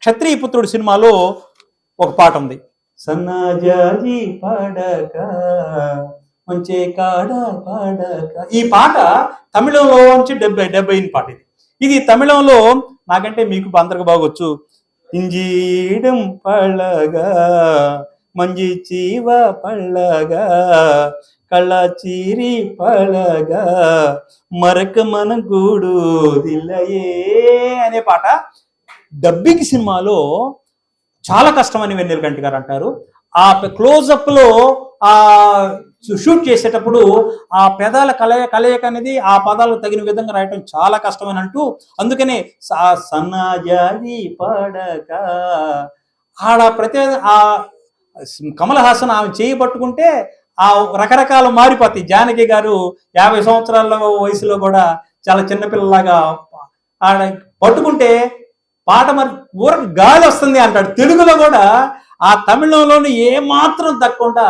క్షత్రియ పుత్రుడు సినిమాలో ఒక పాట ఉంది. సన్నాజాజి పాడక మంచి కాడ పాడక ఈ పాట తమిళంలో నుంచి 70 పాట ఇది తమిళంలో నాకంటే మీకు అందరికి బాగొచ్చు. ఇంజీడం పళ్ళగా మంజి చీవ పళ్ళగా కళ్ళ చీరి పళ్ళగా మరక మన గూడు దిల్లయే అనే పాట డబ్బింగ్ సినిమాలో చాలా కష్టమని వెన్నెలకంటి గారు అంటారు. ఆ క్లోజప్ లో ఆ షూట్ చేసేటప్పుడు ఆ పెదాల కలయిక అనేది ఆ పదాలకు తగిన విధంగా రాయటం చాలా కష్టమని అంటూ, అందుకనే సన్నజాజి పడక ఆడ ఆ కమల్ హాసన్ ఆమె చేయి పట్టుకుంటే ఆ రకరకాల మారిపోతాయి. జానకి గారు 50 సంవత్సరాల వయసులో కూడా చాలా చిన్నపిల్లలాగా ఆడ పట్టుకుంటే పాట మరి ఊరకు గాలి వస్తుంది అంటాడు. తెలుగులో కూడా ఆ తమిళంలోని ఏమాత్రం తగ్గకుండా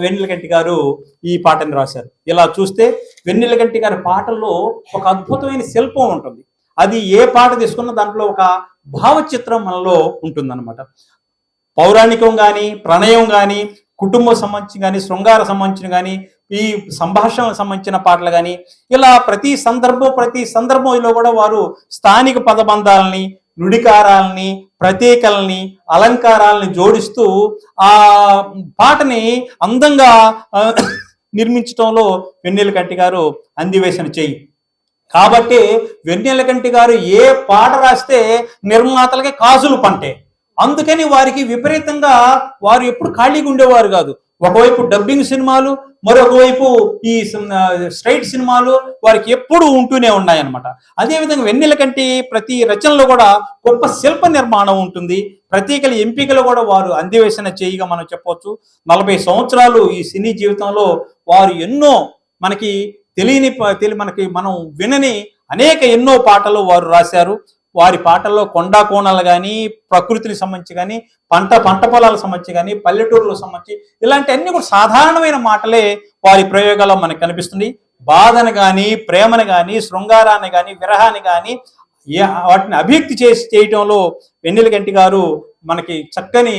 వెన్నెలకంటి గారు ఈ పాటని రాశారు. ఇలా చూస్తే వెన్నెలకంటి గారి పాటల్లో ఒక అద్భుతమైన శిల్పం ఉంటుంది. అది ఏ పాట తీసుకున్నా దాంట్లో ఒక భావచిత్రం మనలో ఉంటుందన్నమాట. పౌరాణికం కానీ, ప్రణయం కానీ, కుటుంబం సంబంధించి కానీ, శృంగార సంబంధించిన కానీ, ఈ సంభాషణలకు సంబంధించిన పాటలు కానీ, ఇలా ప్రతి సందర్భంలో కూడా వారు స్థానిక పదబంధాలని, నుడికారాలని, ప్రతీకల్ని, అలంకారాలని జోడిస్తూ ఆ పాటని అందంగా నిర్మించడంలో వెన్నెలకంటి గారు అందివేసిన చెయ్యి. కాబట్టి వెన్నెలకంటి గారు ఏ పాట రాస్తే నిర్మాతలకి కాసులు పంటే. అందుకని వారికి విపరీతంగా వారు ఎప్పుడు ఖాళీగా ఉండేవారు కాదు. ఒకవైపు డబ్బింగ్ సినిమాలు, మరొక వైపు ఈ స్ట్రైట్ సినిమాలు వారికి ఎప్పుడు ఉంటూనే ఉన్నాయన్నమాట. అదేవిధంగా వెన్నెలకంటి ప్రతి రచనలో కూడా గొప్ప శిల్ప నిర్మాణం ఉంటుంది. ప్రతీకల ఎంపికలు కూడా వారు అందివేసిన చేయిగా మనం చెప్పవచ్చు. 40 సంవత్సరాలు ఈ సినీ జీవితంలో వారు ఎన్నో మనకి మనం వినని ఎన్నో పాటలు వారు రాశారు. వారి పాటల్లో కొండా కోణాలు కానీ, ప్రకృతిని సంబంధించి కానీ, పంట పొలాలకు సంబంధించి కానీ, పల్లెటూరులకు సంబంధించి ఇలాంటి అన్ని కూడా సాధారణమైన మాటలే వారి ప్రయోగాల్లో మనకు కనిపిస్తుంది. బాధను కానీ, ప్రేమను కానీ, శృంగారాన్ని కానీ, విరహాన్ని కానీ వాటిని అభివ్యక్తి చేయటంలో వెన్నెలకంటి గారు మనకి చక్కని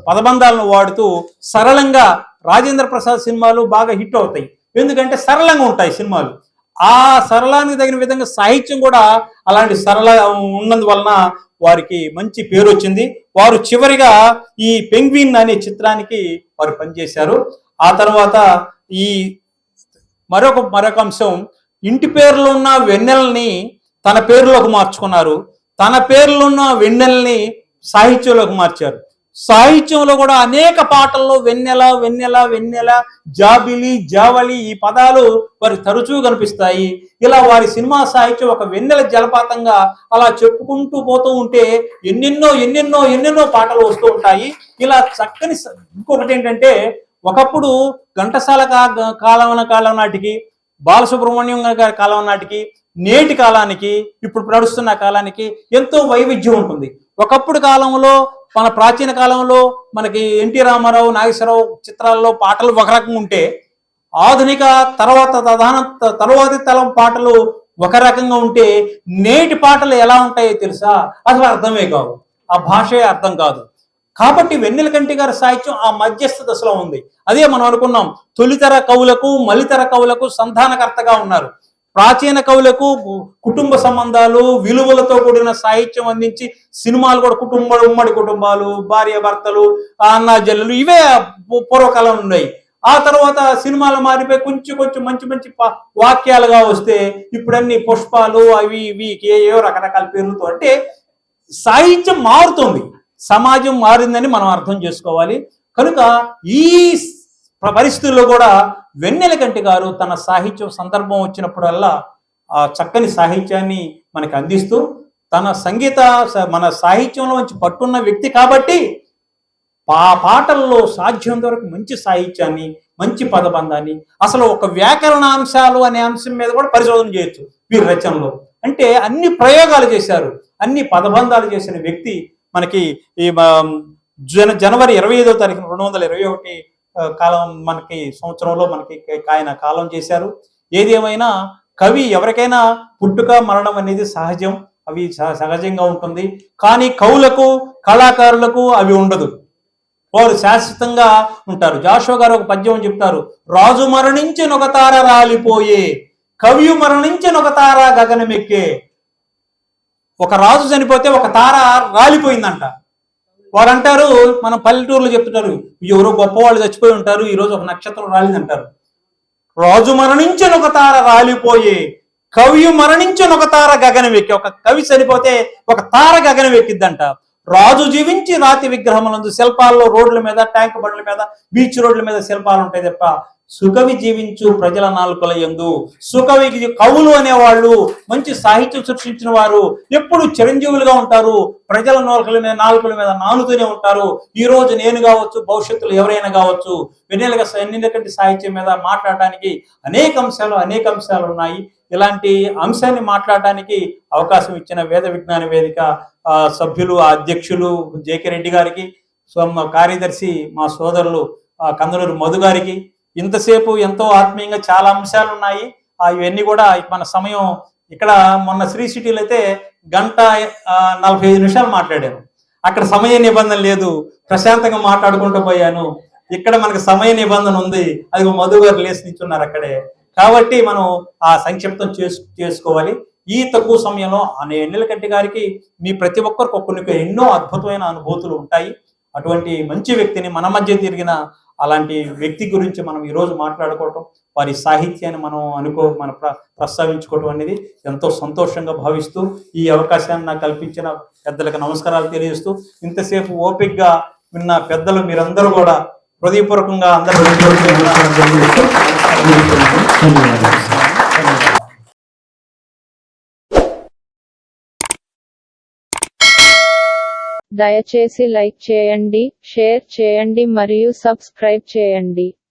పదబంధాలను వాడుతూ సరళంగా రాజేంద్ర ప్రసాద్ సినిమాలు బాగా హిట్ అవుతాయి. ఎందుకంటే సరళంగా ఉంటాయి సినిమాలు. ఆ సరళానికి తగిన విధంగా సాహిత్యం కూడా అలాంటి సరళ ఉన్నందువలన వారికి మంచి పేరు వచ్చింది. వారు చివరిగా ఈ పెంగ్విన్ అనే చిత్రానికి వారు పనిచేశారు. ఆ తర్వాత ఈ మరొక అంశం, ఇంటి పేరులో ఉన్న వెన్నెలని తన పేరులోకి మార్చుకున్నారు. తన పేరులో ఉన్న వెన్నెలని సాహిత్యంలోకి మార్చారు. సాహిత్యంలో కూడా అనేక పాటల్లో వెన్నెల వెన్నెల వెన్నెల, జాబిలి, జావలి ఈ పదాలు వారి తరచూ కనిపిస్తాయి. ఇలా వారి సినిమా సాహిత్యం ఒక వెన్నెల జలపాతంగా అలా చెప్పుకుంటూ పోతూ ఉంటే ఎన్నెన్నో పాటలు వస్తూ ఉంటాయి. ఇలా చక్కని ఇంకొకటి ఏంటంటే, ఒకప్పుడు ఘంటసాల కాలం నాటికి, బాలసుబ్రహ్మణ్యం గారి కాలం నాటికి, నేటి కాలానికి, ఇప్పుడు నడుస్తున్న కాలానికి ఎంతో వైవిధ్యం ఉంటుంది. ఒకప్పుడు కాలంలో, మన ప్రాచీన కాలంలో మనకి ఎన్టీ రామారావు, నాగేశ్వరరావు చిత్రాల్లో పాటలు ఒక రకంగా ఉంటే, ఆధునిక తర్వాతి తరం పాటలు ఒక రకంగా ఉంటే, నేటి పాటలు ఎలా ఉంటాయో తెలుసా? అసలు అర్థమే కావు, ఆ భాషే అర్థం కాదు. కాబట్టి వెన్నెలకంటి గారి సాహిత్యం ఆ మధ్యస్థ దశలో ఉంది. అదే మనం అనుకున్నాం, తొలితర కవులకు, మలితర కవులకు సంధానకర్తగా ఉన్నారు. ప్రాచీన కవులకు కుటుంబ సంబంధాలు, విలువలతో కూడిన సాహిత్యం అందించి సినిమాలు కూడా ఉమ్మడి కుటుంబాలు, భార్య భర్తలు, అన్నా చెల్లెలు ఇవే పూర్వకాలం ఉన్నాయి. ఆ తర్వాత సినిమాలు మారిపోయి కొంచెం మంచి వాక్యాలుగా వస్తే ఇప్పుడన్నీ పుష్పాలు అవి ఇవి ఏవో రకరకాల పేర్లతో. అంటే సాహిత్యం మారుతుంది, సమాజం మారిందని మనం అర్థం చేసుకోవాలి. కనుక ఈ పరిస్థితుల్లో కూడా వెన్నెలకంటి గారు తన సాహిత్యం సందర్భం వచ్చినప్పుడల్లా ఆ చక్కని సాహిత్యాన్ని మనకు అందిస్తూ, మన సాహిత్యంలోంచి పట్టున్న వ్యక్తి కాబట్టి పాటల్లో సాధ్యం వరకు మంచి సాహిత్యాన్ని, మంచి పదబంధాన్ని, అసలు ఒక వ్యాకరణాంశాలు అనే అంశం మీద కూడా పరిశోధన చేయొచ్చు వీరి రచనలో. అంటే అన్ని ప్రయోగాలు చేశారు, అన్ని పదబంధాలు చేసిన వ్యక్తి మనకి ఈ జనవరి 25వ తారీఖున 221 కాలం మనకి సంవత్సరంలో మనకి ఆయన కాలం చేశారు. ఏది ఏమైనా కవి ఎవరికైనా పుట్టుక మరణం అనేది సహజం, అవి సహజంగా ఉంటుంది. కానీ కవులకు, కళాకారులకు అవి ఉండదు, వారు శాశ్వతంగా ఉంటారు. జాషువా గారు ఒక పద్యం చెప్తారు, రాజు మరణించిన ఒక తార రాలిపోయే, కవి మరణించిన ఒక తార గగనమెక్కే. ఒక రాజు చనిపోతే ఒక తార రాలిపోయిందంట. వారు అంటారు, మన పల్లెటూరులో చెప్తుంటారు, ఎవరో గొప్పవాళ్ళు చచ్చిపోయి ఉంటారు, ఈరోజు ఒక నక్షత్రం రాలిందంటారు. రాజు మరణించిన ఒక తార రాలిపోయే, కవి మరణించిన ఒక తార గగనం ఎక్కి. ఒక కవి చనిపోతే ఒక తార గగనం ఎక్కిద్దంట. రాజు జీవించి రాతి విగ్రహములందు శిల్పాల్లో రోడ్ల మీద, ట్యాంక్ బండ్ల మీద, బీచ్ రోడ్ల మీద శిల్పాలు ఉంటాయి తప్ప సుకవి జీవించు ప్రజల నాలుకల యందు. సుకవి కవులు అనేవాళ్ళు మంచి సాహిత్యం సృష్టించిన వారు ఎప్పుడు చిరంజీవులుగా ఉంటారు. ప్రజల నాలుకల మీద నానుతూనే ఉంటారు. ఈ రోజు నేను కావచ్చు, భవిష్యత్తులో ఎవరైనా కావచ్చు, వెన్నెలకంటి సాహిత్యం మీద మాట్లాడడానికి అనేక అంశాలు ఉన్నాయి. ఇలాంటి అంశాన్ని మాట్లాడడానికి అవకాశం ఇచ్చిన వేద విజ్ఞాన వేదిక సభ్యులు, అధ్యక్షులు జేకే రెడ్డి గారికి, కార్యదర్శి మా సోదరులు కందలూరు మధు గారికి, ఇంతసేపు ఎంతో ఆత్మీయంగా చాలా అంశాలు ఉన్నాయి. ఇవన్నీ కూడా మన సమయం ఇక్కడ మొన్న శ్రీ సిటీలో అయితే 1:45 మాట్లాడాను. అక్కడ సమయ నిబంధన లేదు, ప్రశాంతంగా మాట్లాడుకుంటూ పోయాను. ఇక్కడ మనకు సమయ నిబంధన ఉంది, అది మధు గారు లేసి నిల్చున్నారు అక్కడే. కాబట్టి మనం ఆ సంక్షిప్తం చేసుకోవాలి. ఈ తక్కువ సమయంలో ఎన్నెలకంటి గారికి మీ ప్రతి ఒక్కరికి కొన్ని ఎన్నో అద్భుతమైన అనుభూతులు ఉంటాయి. అటువంటి మంచి వ్యక్తిని మన మధ్య తిరిగిన అలాంటి వ్యక్తి గురించి మనం ఈరోజు మాట్లాడుకోవటం, వారి సాహిత్యాన్ని మనం ప్రస్తావించుకోవటం అనేది ఎంతో సంతోషంగా భావిస్తూ ఈ అవకాశాన్ని నాకు కల్పించిన పెద్దలకు నమస్కారాలు తెలియజేస్తూ, ఇంతసేపు ఓపికగా విన్న పెద్దలు మీరందరూ కూడా హృదయపూర్వకంగా అందరూ
దయచేసి లైక్ చేయండి, షేర్ చేయండి మరియు సబ్స్క్రైబ్ చేయండి.